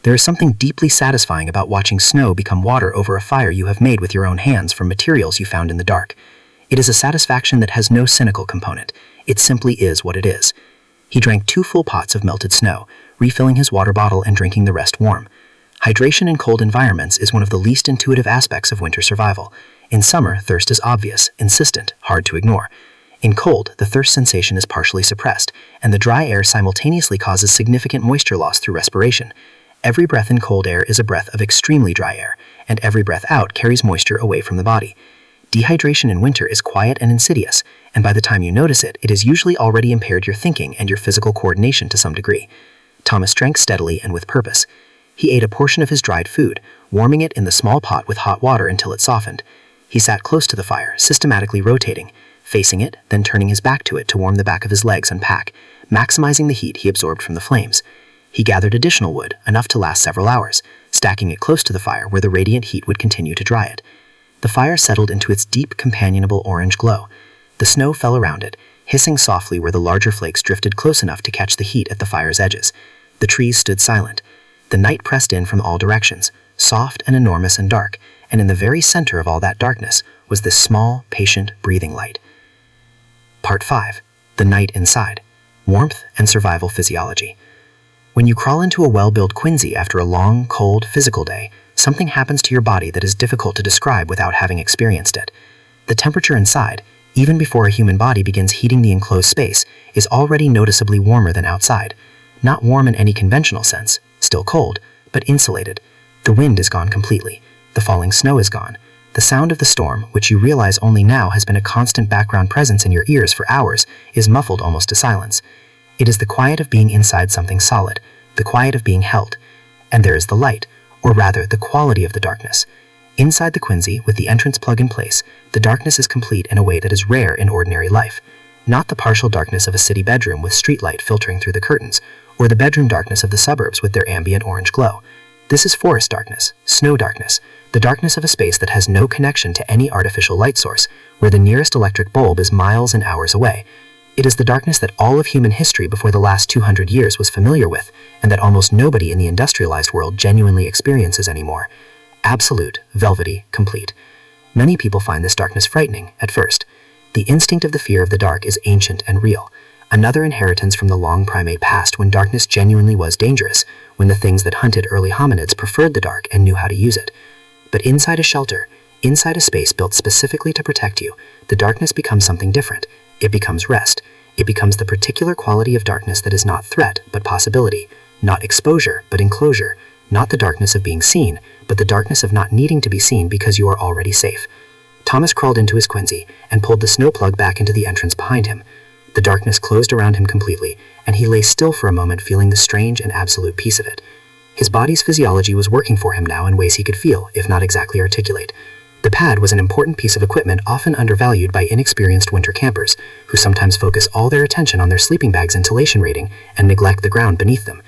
There is something deeply satisfying about watching snow become water over a fire you have made with your own hands from materials you found in the dark. It is a satisfaction that has no cynical component. It simply is what it is. He drank 2 full pots of melted snow, refilling his water bottle and drinking the rest warm. Hydration in cold environments is one of the least intuitive aspects of winter survival. In summer, thirst is obvious, insistent, hard to ignore. In cold, the thirst sensation is partially suppressed, and the dry air simultaneously causes significant moisture loss through respiration. Every breath in cold air is a breath of extremely dry air, and every breath out carries moisture away from the body. Dehydration in winter is quiet and insidious, and by the time you notice it, it has usually already impaired your thinking and your physical coordination to some degree. Thomas drank steadily and with purpose. He ate a portion of his dried food, warming it in the small pot with hot water until it softened. He sat close to the fire, systematically rotating, facing it, then turning his back to it to warm the back of his legs and pack, maximizing the heat he absorbed from the flames. He gathered additional wood, enough to last several hours, stacking it close to the fire where the radiant heat would continue to dry it. The fire settled into its deep, companionable orange glow. The snow fell around it, hissing softly where the larger flakes drifted close enough to catch the heat at the fire's edges. The trees stood silent. The night pressed in from all directions, soft and enormous and dark, and in the very center of all that darkness was this small, patient, breathing light. Part 5. The Night Inside. Warmth and Survival Physiology. When you crawl into a well-built quinzhee after a long, cold, physical day, something happens to your body that is difficult to describe without having experienced it. The temperature inside, even before a human body begins heating the enclosed space, is already noticeably warmer than outside. Not warm in any conventional sense, still cold, but insulated. The wind is gone completely. The falling snow is gone. The sound of the storm, which you realize only now has been a constant background presence in your ears for hours, is muffled almost to silence. It is the quiet of being inside something solid, the quiet of being held. And there is the light, or rather the quality of the darkness. Inside the quinzhee, with the entrance plug in place, the darkness is complete in a way that is rare in ordinary life. Not the partial darkness of a city bedroom with streetlight filtering through the curtains, or the bedroom darkness of the suburbs with their ambient orange glow. This is forest darkness, snow darkness, the darkness of a space that has no connection to any artificial light source, where the nearest electric bulb is miles and hours away. It is the darkness that all of human history before the last 200 years was familiar with, and that almost nobody in the industrialized world genuinely experiences anymore. Absolute, velvety, complete. Many people find this darkness frightening at first. The instinct of the fear of the dark is ancient and real, another inheritance from the long primate past when darkness genuinely was dangerous, when the things that hunted early hominids preferred the dark and knew how to use it. But inside a shelter, inside a space built specifically to protect you, the darkness becomes something different. It becomes rest. It becomes the particular quality of darkness that is not threat, but possibility, not exposure, but enclosure, not the darkness of being seen, but the darkness of not needing to be seen because you are already safe. Thomas crawled into his quinzhee and pulled the snow plug back into the entrance behind him. The darkness closed around him completely, and he lay still for a moment, feeling the strange and absolute peace of it. His body's physiology was working for him now in ways he could feel, if not exactly articulate. The pad was an important piece of equipment often undervalued by inexperienced winter campers, who sometimes focus all their attention on their sleeping bag's insulation rating and neglect the ground beneath them.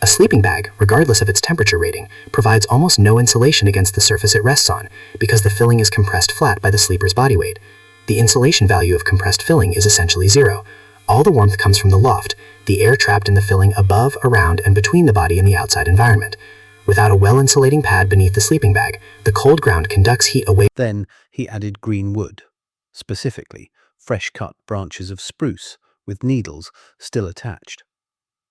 A sleeping bag, regardless of its temperature rating, provides almost no insulation against the surface it rests on, because the filling is compressed flat by the sleeper's body weight. The insulation value of compressed filling is essentially zero. All the warmth comes from the loft, the air trapped in the filling above, around, and between the body and the outside environment. Without a well-insulating pad beneath the sleeping bag, the cold ground conducts heat away. Then he added green wood, specifically fresh-cut branches of spruce with needles still attached.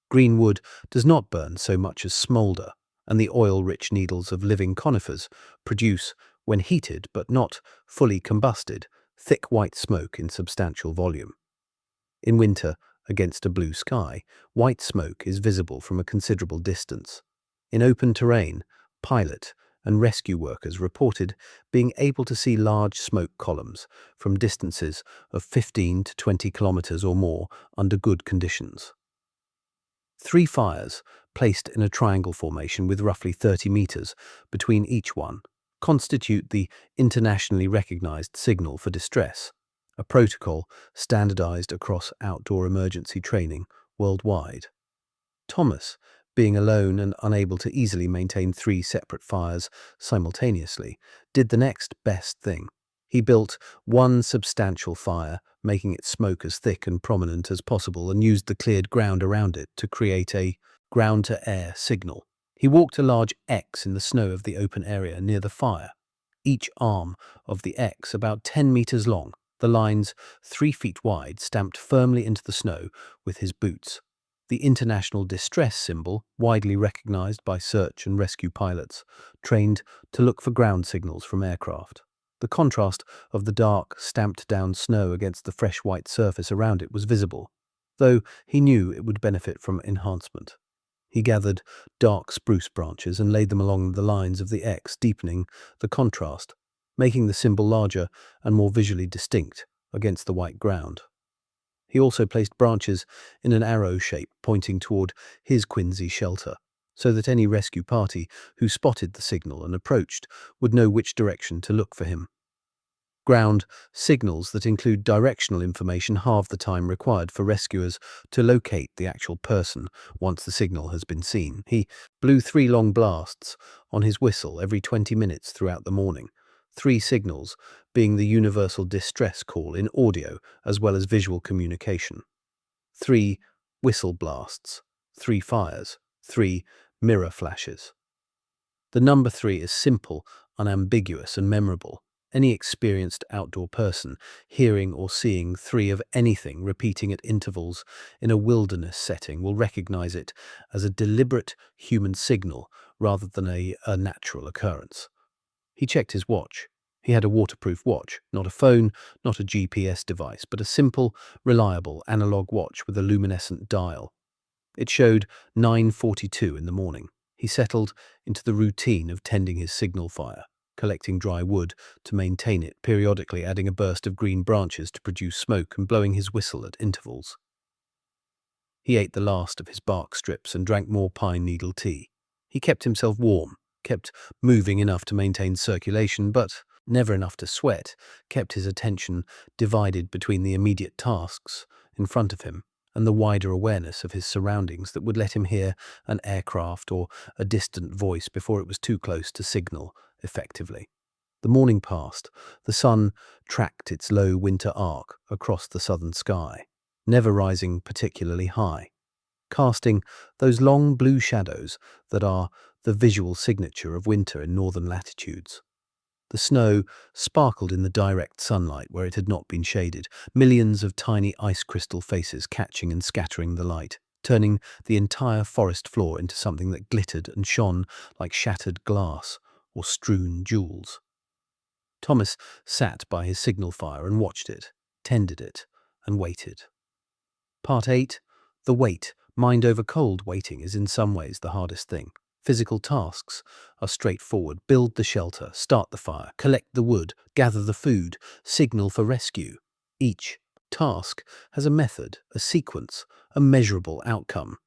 Green wood does not burn so much as smolder, and the oil-rich needles of living conifers produce, when heated but not fully combusted, thick white smoke in substantial volume. In winter, against a blue sky, white smoke is visible from a considerable distance. In open terrain, pilot and rescue workers reported being able to see large smoke columns from distances of 15 to 20 kilometers or more under good conditions. 3 fires, placed in a triangle formation with roughly 30 meters between each one, constitute the internationally recognized signal for distress, a protocol standardized across outdoor emergency training worldwide. Thomas, being alone and unable to easily maintain 3 separate fires simultaneously, did the next best thing. He built one substantial fire, making its smoke as thick and prominent as possible, and used the cleared ground around it to create a ground-to-air signal. He walked a large X in the snow of the open area near the fire, each arm of the X about 10 meters long, the lines 3 feet wide, stamped firmly into the snow with his boots. The international distress symbol, widely recognized by search and rescue pilots, trained to look for ground signals from aircraft. The contrast of the dark, stamped-down snow against the fresh white surface around it was visible, though he knew it would benefit from enhancement. He gathered dark spruce branches and laid them along the lines of the X, deepening the contrast, making the symbol larger and more visually distinct against the white ground. He also placed branches in an arrow shape pointing toward his quinzhee shelter, so that any rescue party who spotted the signal and approached would know which direction to look for him. Ground signals that include directional information halve the time required for rescuers to locate the actual person once the signal has been seen. He blew 3 long blasts on his whistle every 20 minutes throughout the morning, 3 signals being the universal distress call in audio as well as visual communication. 3 whistle blasts, 3 fires, 3 mirror flashes. The number 3 is simple, unambiguous, and memorable. Any experienced outdoor person hearing or seeing 3 of anything repeating at intervals in a wilderness setting will recognize it as a deliberate human signal rather than a natural occurrence. He checked his watch. He had a waterproof watch, not a phone, not a GPS device, but a simple, reliable analog watch with a luminescent dial. It showed 9:42 in the morning. He settled into the routine of tending his signal fire, collecting dry wood to maintain it, periodically adding a burst of green branches to produce smoke and blowing his whistle at intervals. He ate the last of his bark strips and drank more pine needle tea. He kept himself warm, kept moving enough to maintain circulation, but never enough to sweat, kept his attention divided between the immediate tasks in front of him and the wider awareness of his surroundings that would let him hear an aircraft or a distant voice before it was too close to signal effectively. The morning passed. The sun tracked its low winter arc across the southern sky, never rising particularly high, casting those long blue shadows that are the visual signature of winter in northern latitudes. The snow sparkled in the direct sunlight where it had not been shaded, millions of tiny ice crystal faces catching and scattering the light, turning the entire forest floor into something that glittered and shone like shattered glass or strewn jewels. Thomas sat by his signal fire and watched it, tended it, and waited. Part 8. The wait. Mind over cold waiting is in some ways the hardest thing. Physical tasks are straightforward. Build the shelter, start the fire, collect the wood, gather the food, signal for rescue. Each task has a method, a sequence, a measurable outcome.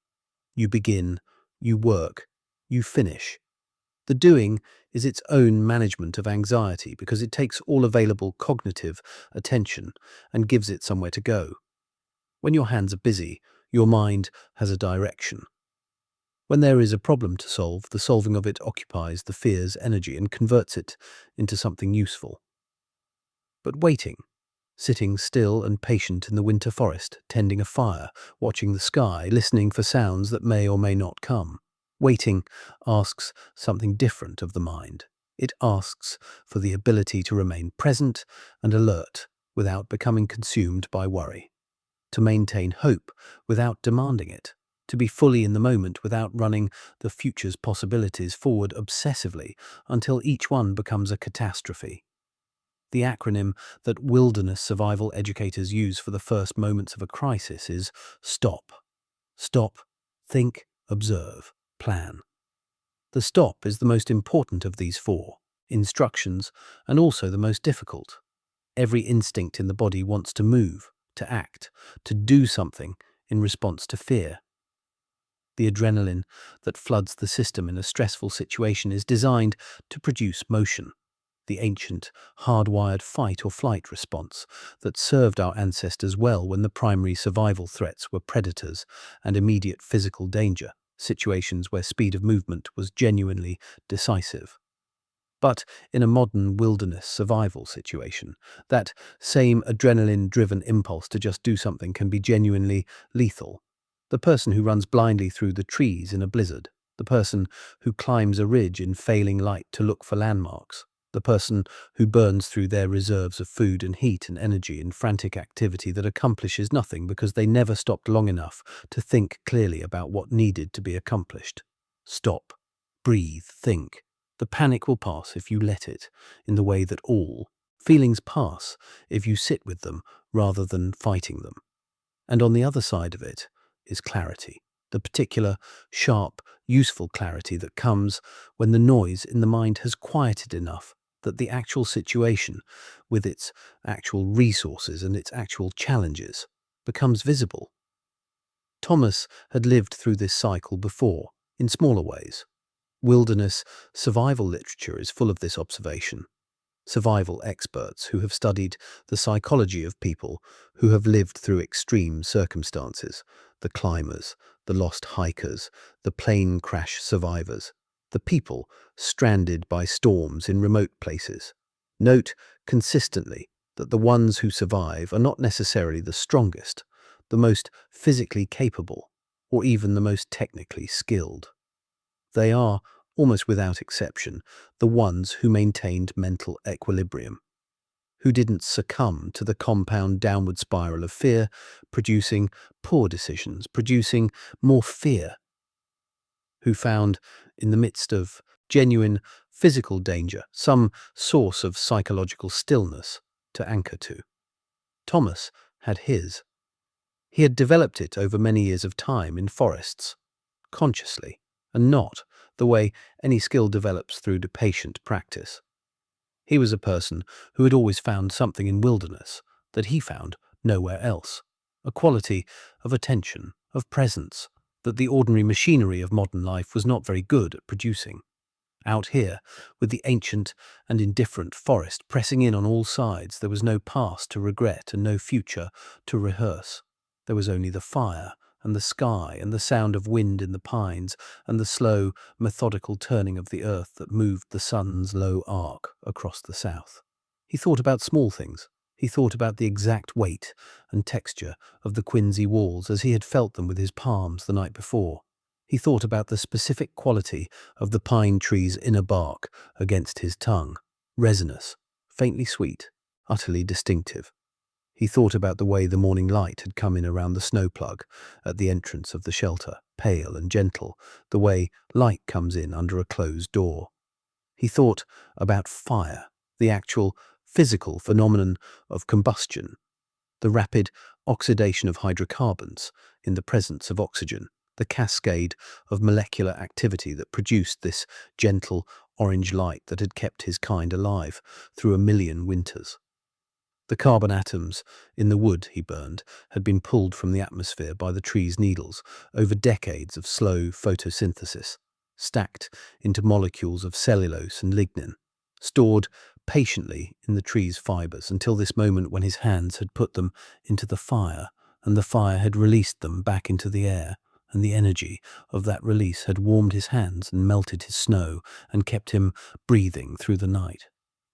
You begin, you work, you finish. The doing is its own management of anxiety because it takes all available cognitive attention and gives it somewhere to go. When your hands are busy, your mind has a direction. When there is a problem to solve, the solving of it occupies the fear's energy and converts it into something useful. But waiting, sitting still and patient in the winter forest, tending a fire, watching the sky, listening for sounds that may or may not come. Waiting asks something different of the mind. It asks for the ability to remain present and alert without becoming consumed by worry, to maintain hope without demanding it, to be fully in the moment without running the future's possibilities forward obsessively until each one becomes a catastrophe. The acronym that wilderness survival educators use for the first moments of a crisis is STOP. Stop, think, observe, plan. The stop is the most important of these four instructions and also the most difficult. Every instinct in the body wants to move, to act, to do something in response to fear. The adrenaline that floods the system in a stressful situation is designed to produce motion. The ancient, hardwired fight or flight response that served our ancestors well when the primary survival threats were predators and immediate physical danger, situations where speed of movement was genuinely decisive. But in a modern wilderness survival situation, that same adrenaline-driven impulse to just do something can be genuinely lethal. The person who runs blindly through the trees in a blizzard, the person who climbs a ridge in failing light to look for landmarks, the person who burns through their reserves of food and heat and energy in frantic activity that accomplishes nothing because they never stopped long enough to think clearly about what needed to be accomplished. Stop, breathe, think. The panic will pass if you let it, in the way that all feelings pass if you sit with them rather than fighting them. And on the other side of it is clarity, the particular, sharp, useful clarity that comes when the noise in the mind has quieted enough that the actual situation, with its actual resources and its actual challenges, becomes visible. Thomas had lived through this cycle before, in smaller ways. Wilderness survival literature is full of this observation. Survival experts who have studied the psychology of people who have lived through extreme circumstances, the climbers, the lost hikers, the plane crash survivors, the people stranded by storms in remote places, note consistently that the ones who survive are not necessarily the strongest, the most physically capable, or even the most technically skilled. They are, almost without exception, the ones who maintained mental equilibrium, who didn't succumb to the compound downward spiral of fear, producing poor decisions, producing more fear, who found, in the midst of genuine physical danger, some source of psychological stillness to anchor to. Thomas had his. He had developed it over many years of time in forests, consciously, and not the way any skill develops through to patient practice. He was a person who had always found something in wilderness that he found nowhere else, a quality of attention, of presence, that the ordinary machinery of modern life was not very good at producing. Out here, with the ancient and indifferent forest pressing in on all sides, there was no past to regret and no future to rehearse. There was only the fire and the sky and the sound of wind in the pines and the slow, methodical turning of the earth that moved the sun's low arc across the south. He thought about small things. He thought about the exact weight and texture of the quinzhee walls as he had felt them with his palms the night before. He thought about the specific quality of the pine tree's inner bark against his tongue, resinous, faintly sweet, utterly distinctive. He thought about the way the morning light had come in around the snow plug at the entrance of the shelter, pale and gentle, the way light comes in under a closed door. He thought about fire, the actual physical phenomenon of combustion, the rapid oxidation of hydrocarbons in the presence of oxygen, the cascade of molecular activity that produced this gentle orange light that had kept his kind alive through a million winters. The carbon atoms in the wood he burned had been pulled from the atmosphere by the tree's needles over decades of slow photosynthesis, stacked into molecules of cellulose and lignin, stored patiently in the tree's fibers until this moment when his hands had put them into the fire and the fire had released them back into the air, and the energy of that release had warmed his hands and melted his snow and kept him breathing through the night.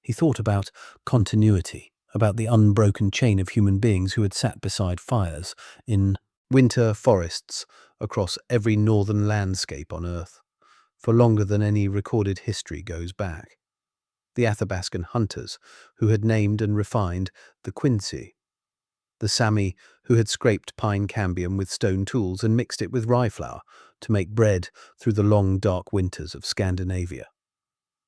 He thought about continuity, about the unbroken chain of human beings who had sat beside fires in winter forests across every northern landscape on Earth, for longer than any recorded history goes back. The Athabascan hunters who had named and refined the quinzhee, the Sami who had scraped pine cambium with stone tools and mixed it with rye flour to make bread through the long dark winters of Scandinavia,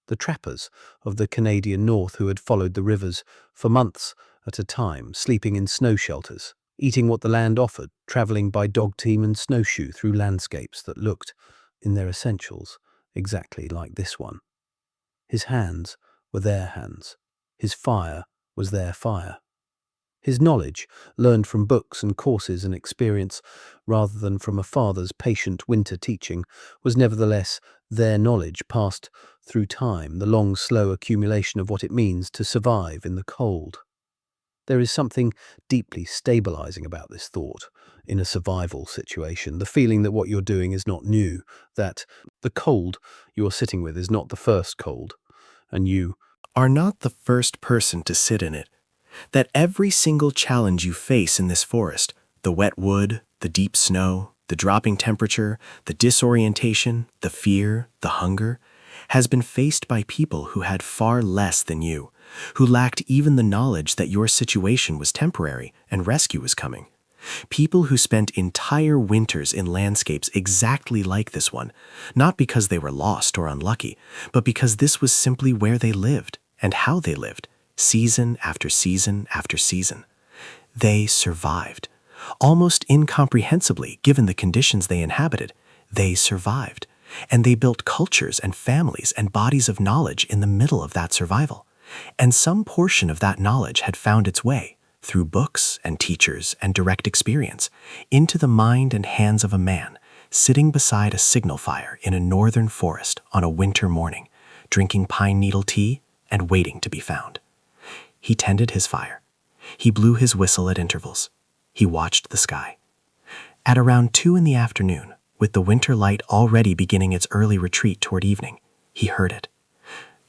the trappers of the Canadian North who had followed the rivers for months at a time, sleeping in snow shelters, eating what the land offered, travelling by dog team and snowshoe through landscapes that looked, in their essentials, exactly like this one. His hands were their hands. His fire was their fire. His knowledge, learned from books and courses and experience, rather than from a father's patient winter teaching, was nevertheless their knowledge passed through time, the long, slow accumulation of what it means to survive in the cold. There is something deeply stabilizing about this thought in a survival situation, the feeling that what you're doing is not new, that the cold you are sitting with is not the first cold, and you Are not the first person to sit in it. That every single challenge you face in this forest, the wet wood, the deep snow, the dropping temperature, the disorientation, the fear, the hunger, has been faced by people who had far less than you, who lacked even the knowledge that your situation was temporary and rescue was coming. People who spent entire winters in landscapes exactly like this one, not because they were lost or unlucky, but because this was simply where they lived and how they lived, season after season after season. They survived. Almost incomprehensibly, given the conditions they inhabited, they survived. And they built cultures and families and bodies of knowledge in the middle of that survival. And some portion of that knowledge had found its way, through books and teachers and direct experience, into the mind and hands of a man sitting beside a signal fire in a northern forest on a winter morning, drinking pine needle tea and waiting to be found. He tended his fire. He blew his whistle at intervals. He watched the sky. At around 2 in the afternoon, with the winter light already beginning its early retreat toward evening, he heard it.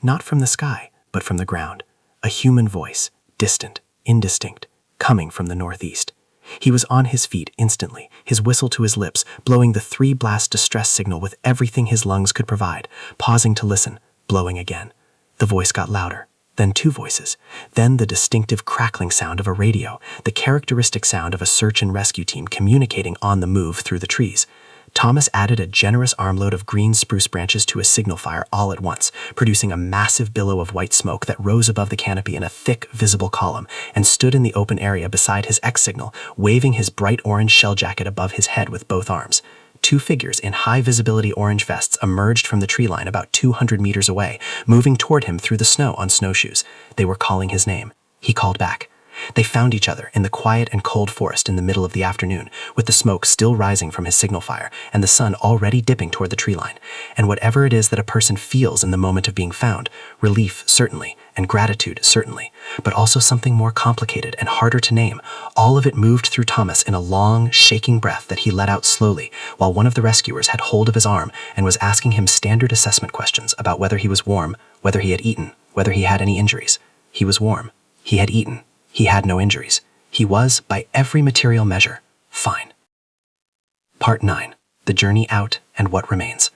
Not from the sky, but from the ground. A human voice, distant, indistinct, coming from the northeast. He was on his feet instantly, his whistle to his lips, blowing the 3-blast distress signal with everything his lungs could provide, pausing to listen, blowing again. The voice got louder, then 2 voices, then the distinctive crackling sound of a radio, the characteristic sound of a search and rescue team communicating on the move through the trees. Thomas added a generous armload of green spruce branches to a signal fire all at once, producing a massive billow of white smoke that rose above the canopy in a thick, visible column, and stood in the open area beside his X signal, waving his bright orange shell jacket above his head with both arms. 2 figures in high-visibility orange vests emerged from the tree line about 200 meters away, moving toward him through the snow on snowshoes. They were calling his name. He called back. They found each other in the quiet and cold forest in the middle of the afternoon, with the smoke still rising from his signal fire and the sun already dipping toward the tree line. And whatever it is that a person feels in the moment of being found, relief certainly, and gratitude certainly, but also something more complicated and harder to name, all of it moved through Thomas in a long, shaking breath that he let out slowly, while one of the rescuers had hold of his arm and was asking him standard assessment questions about whether he was warm, whether he had eaten, whether he had any injuries. He was warm. He had eaten. He had no injuries. He was, by every material measure, fine. Part 9. The Journey Out and What Remains.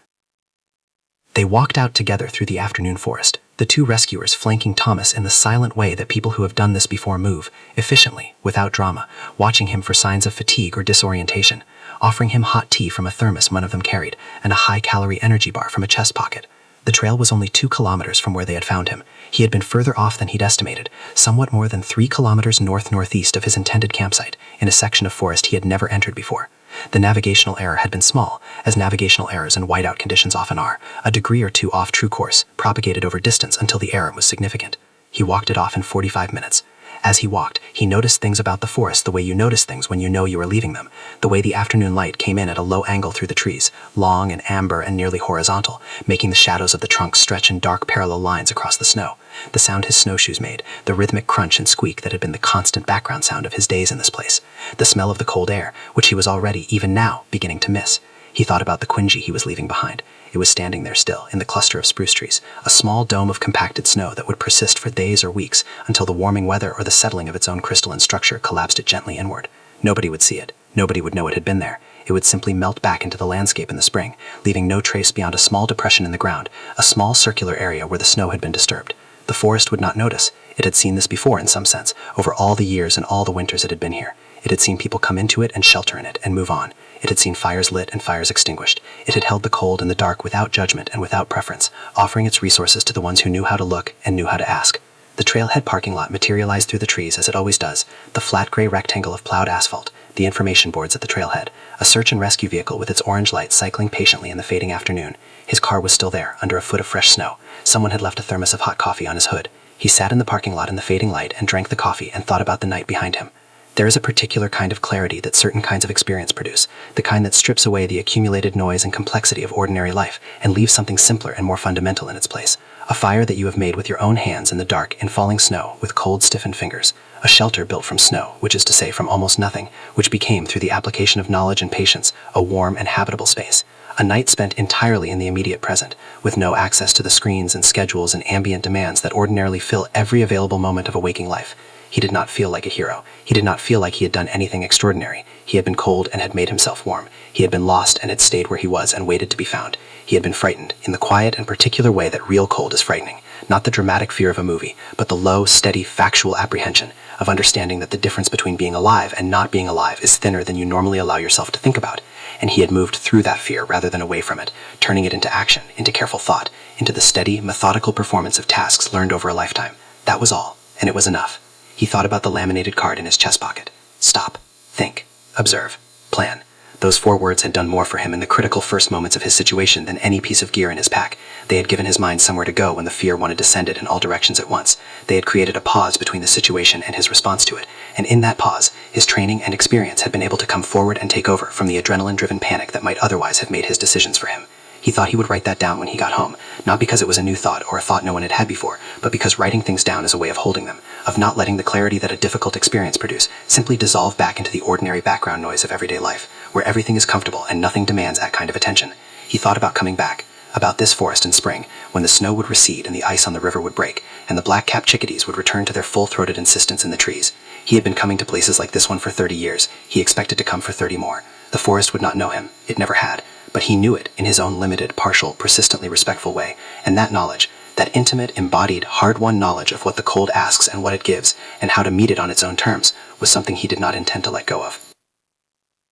They walked out together through the afternoon forest, the 2 rescuers flanking Thomas in the silent way that people who have done this before move, efficiently, without drama, watching him for signs of fatigue or disorientation, offering him hot tea from a thermos one of them carried, and a high-calorie energy bar from a chest pocket. The trail was only 2 kilometers from where they had found him. He had been further off than he'd estimated, somewhat more than 3 kilometers north-northeast of his intended campsite, in a section of forest he had never entered before. The navigational error had been small, as navigational errors in whiteout conditions often are, a degree or 2 off true course, propagated over distance until the error was significant. He walked it off in 45 minutes. As he walked, he noticed things about the forest the way you notice things when you know you are leaving them, the way the afternoon light came in at a low angle through the trees, long and amber and nearly horizontal, making the shadows of the trunks stretch in dark parallel lines across the snow, the sound his snowshoes made, the rhythmic crunch and squeak that had been the constant background sound of his days in this place, the smell of the cold air, which he was already, even now, beginning to miss. He thought about the quinzhee he was leaving behind. It was standing there still, in the cluster of spruce trees, a small dome of compacted snow that would persist for days or weeks until the warming weather or the settling of its own crystalline structure collapsed it gently inward. Nobody would see it. Nobody would know it had been there. It would simply melt back into the landscape in the spring, leaving no trace beyond a small depression in the ground, a small circular area where the snow had been disturbed. The forest would not notice. It had seen this before in some sense, over all the years and all the winters it had been here. It had seen people come into it and shelter in it and move on. It had seen fires lit and fires extinguished. It had held the cold and the dark without judgment and without preference, offering its resources to the ones who knew how to look and knew how to ask. The trailhead parking lot materialized through the trees as it always does, the flat gray rectangle of plowed asphalt, the information boards at the trailhead, a search and rescue vehicle with its orange lights cycling patiently in the fading afternoon. His car was still there, under a foot of fresh snow. Someone had left a thermos of hot coffee on his hood. He sat in the parking lot in the fading light and drank the coffee and thought about the night behind him. There is a particular kind of clarity that certain kinds of experience produce, the kind that strips away the accumulated noise and complexity of ordinary life and leaves something simpler and more fundamental in its place. A fire that you have made with your own hands in the dark in falling snow with cold, stiffened fingers. A shelter built from snow, which is to say from almost nothing, which became, through the application of knowledge and patience, a warm and habitable space. A night spent entirely in the immediate present, with no access to the screens and schedules and ambient demands that ordinarily fill every available moment of a waking life. He did not feel like a hero. He did not feel like he had done anything extraordinary. He had been cold and had made himself warm. He had been lost and had stayed where he was and waited to be found. He had been frightened, in the quiet and particular way that real cold is frightening. Not the dramatic fear of a movie, but the low, steady, factual apprehension of understanding that the difference between being alive and not being alive is thinner than you normally allow yourself to think about. And he had moved through that fear rather than away from it, turning it into action, into careful thought, into the steady, methodical performance of tasks learned over a lifetime. That was all, and it was enough. He thought about the laminated card in his chest pocket. Stop, think, observe, plan. Those 4 words had done more for him in the critical first moments of his situation than any piece of gear in his pack. They had given his mind somewhere to go when the fear wanted to send it in all directions at once. They had created a pause between the situation and his response to it, and in that pause, his training and experience had been able to come forward and take over from the adrenaline-driven panic that might otherwise have made his decisions for him. He thought he would write that down when he got home, not because it was a new thought or a thought no one had had before, but because writing things down is a way of holding them, of not letting the clarity that a difficult experience produce simply dissolve back into the ordinary background noise of everyday life, where everything is comfortable and nothing demands that kind of attention. He thought about coming back, about this forest in spring, when the snow would recede and the ice on the river would break, and the black-capped chickadees would return to their full-throated insistence in the trees. He had been coming to places like this one for 30 years. He expected to come for 30 more. The forest would not know him. It never had. But he knew it in his own limited, partial, persistently respectful way, and that knowledge, that intimate, embodied, hard-won knowledge of what the cold asks and what it gives, and how to meet it on its own terms, was something he did not intend to let go of.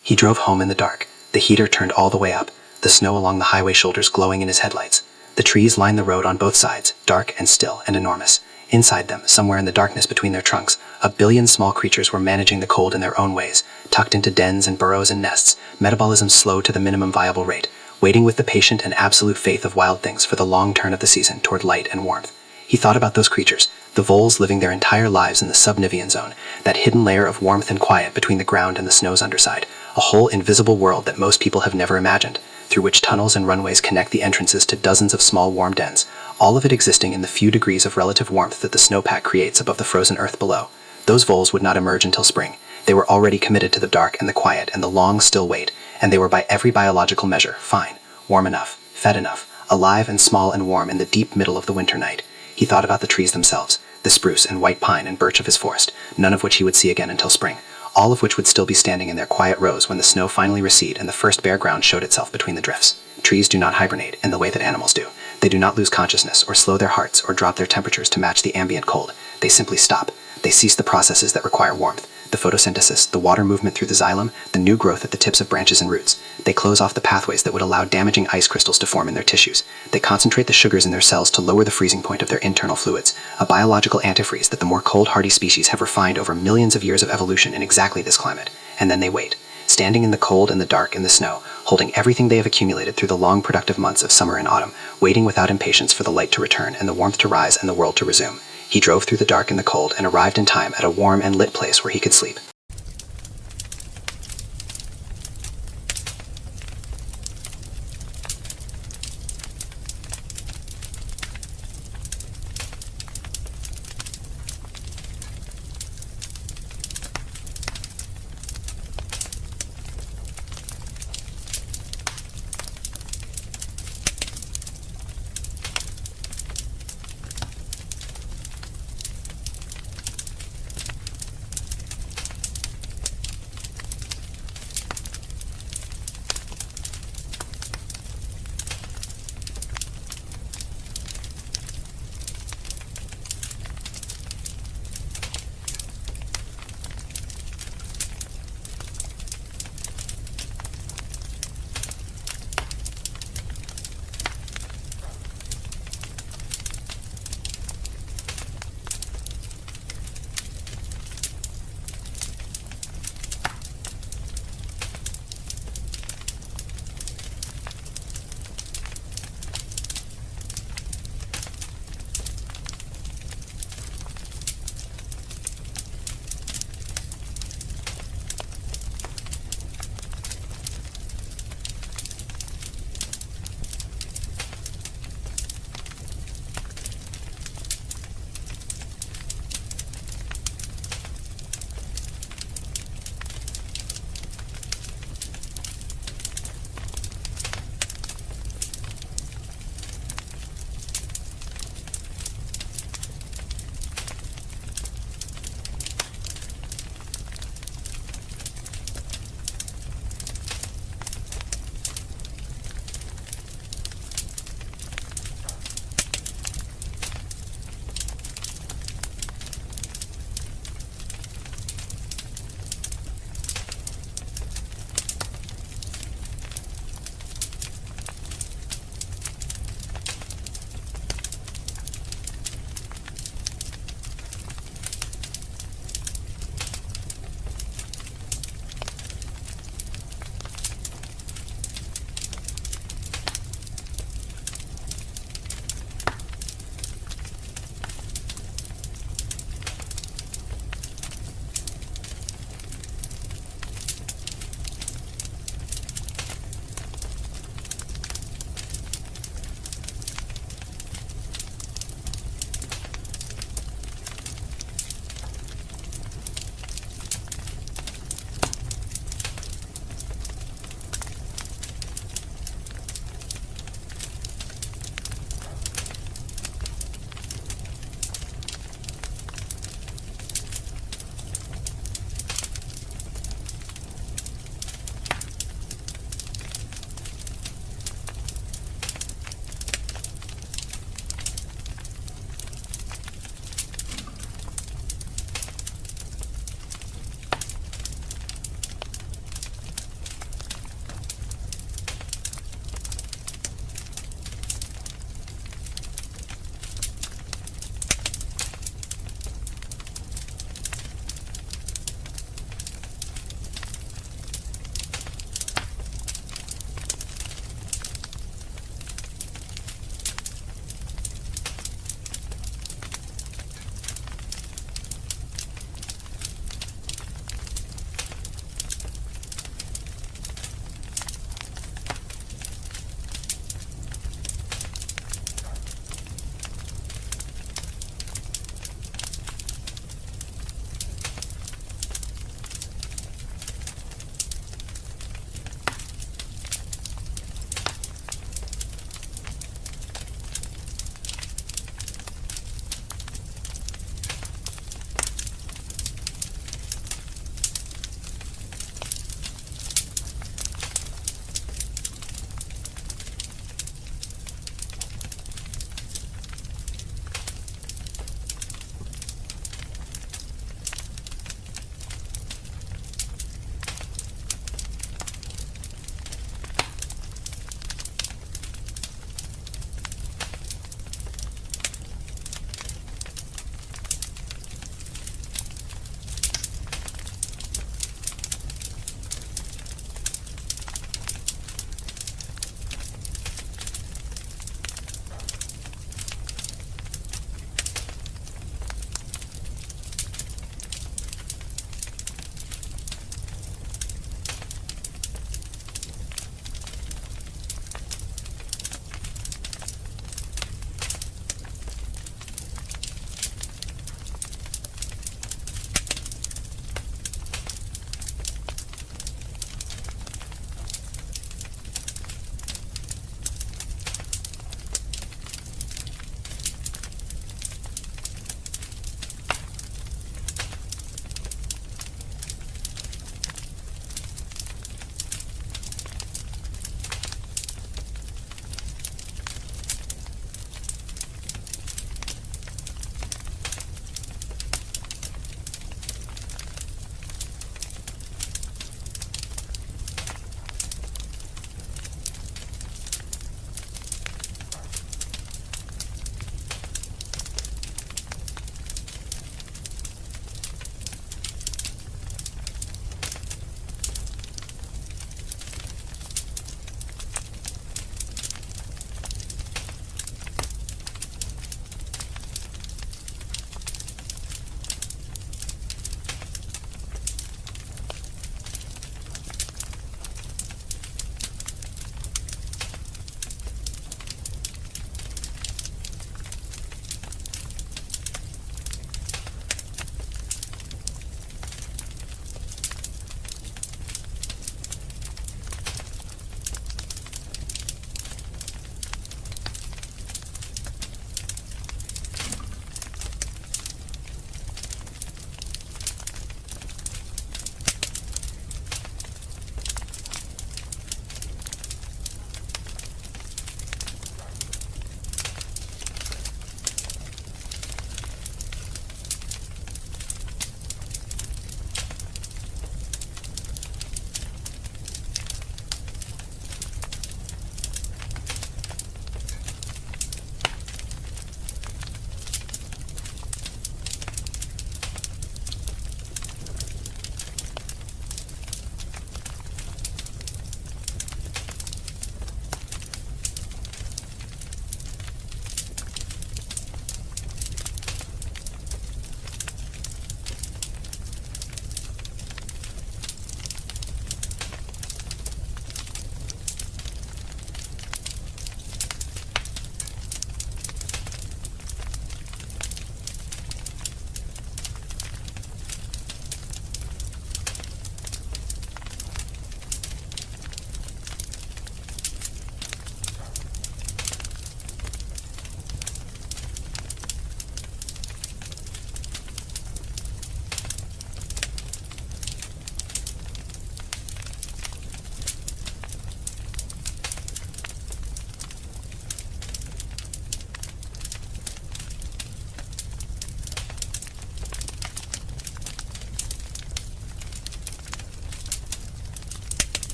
He drove home in the dark, the heater turned all the way up, the snow along the highway shoulders glowing in his headlights. The trees lined the road on both sides, dark and still and enormous. Inside them, somewhere in the darkness between their trunks, a billion small creatures were managing the cold in their own ways, tucked into dens and burrows and nests, metabolism slow to the minimum viable rate, waiting with the patient and absolute faith of wild things for the long turn of the season toward light and warmth. He thought about those creatures, the voles living their entire lives in the sub-Nivean zone, that hidden layer of warmth and quiet between the ground and the snow's underside, a whole invisible world that most people have never imagined, through which tunnels and runways connect the entrances to dozens of small warm dens, all of it existing in the few degrees of relative warmth that the snowpack creates above the frozen earth below. Those voles would not emerge until spring. They were already committed to the dark and the quiet and the long, still wait, and they were by every biological measure fine, warm enough, fed enough, alive and small and warm in the deep middle of the winter night. He thought about the trees themselves, the spruce and white pine and birch of his forest, none of which he would see again until spring, all of which would still be standing in their quiet rows when the snow finally receded and the first bare ground showed itself between the drifts. Trees do not hibernate in the way that animals do. They do not lose consciousness or slow their hearts or drop their temperatures to match the ambient cold. They simply stop. They cease the processes that require warmth, the photosynthesis, the water movement through the xylem, the new growth at the tips of branches and roots. They close off the pathways that would allow damaging ice crystals to form in their tissues. They concentrate the sugars in their cells to lower the freezing point of their internal fluids, a biological antifreeze that the more cold-hardy species have refined over millions of years of evolution in exactly this climate. And then they wait, standing in the cold and the dark and the snow, holding everything they have accumulated through the long productive months of summer and autumn, waiting without impatience for the light to return and the warmth to rise and the world to resume. He drove through the dark and the cold and arrived in time at a warm and lit place where he could sleep.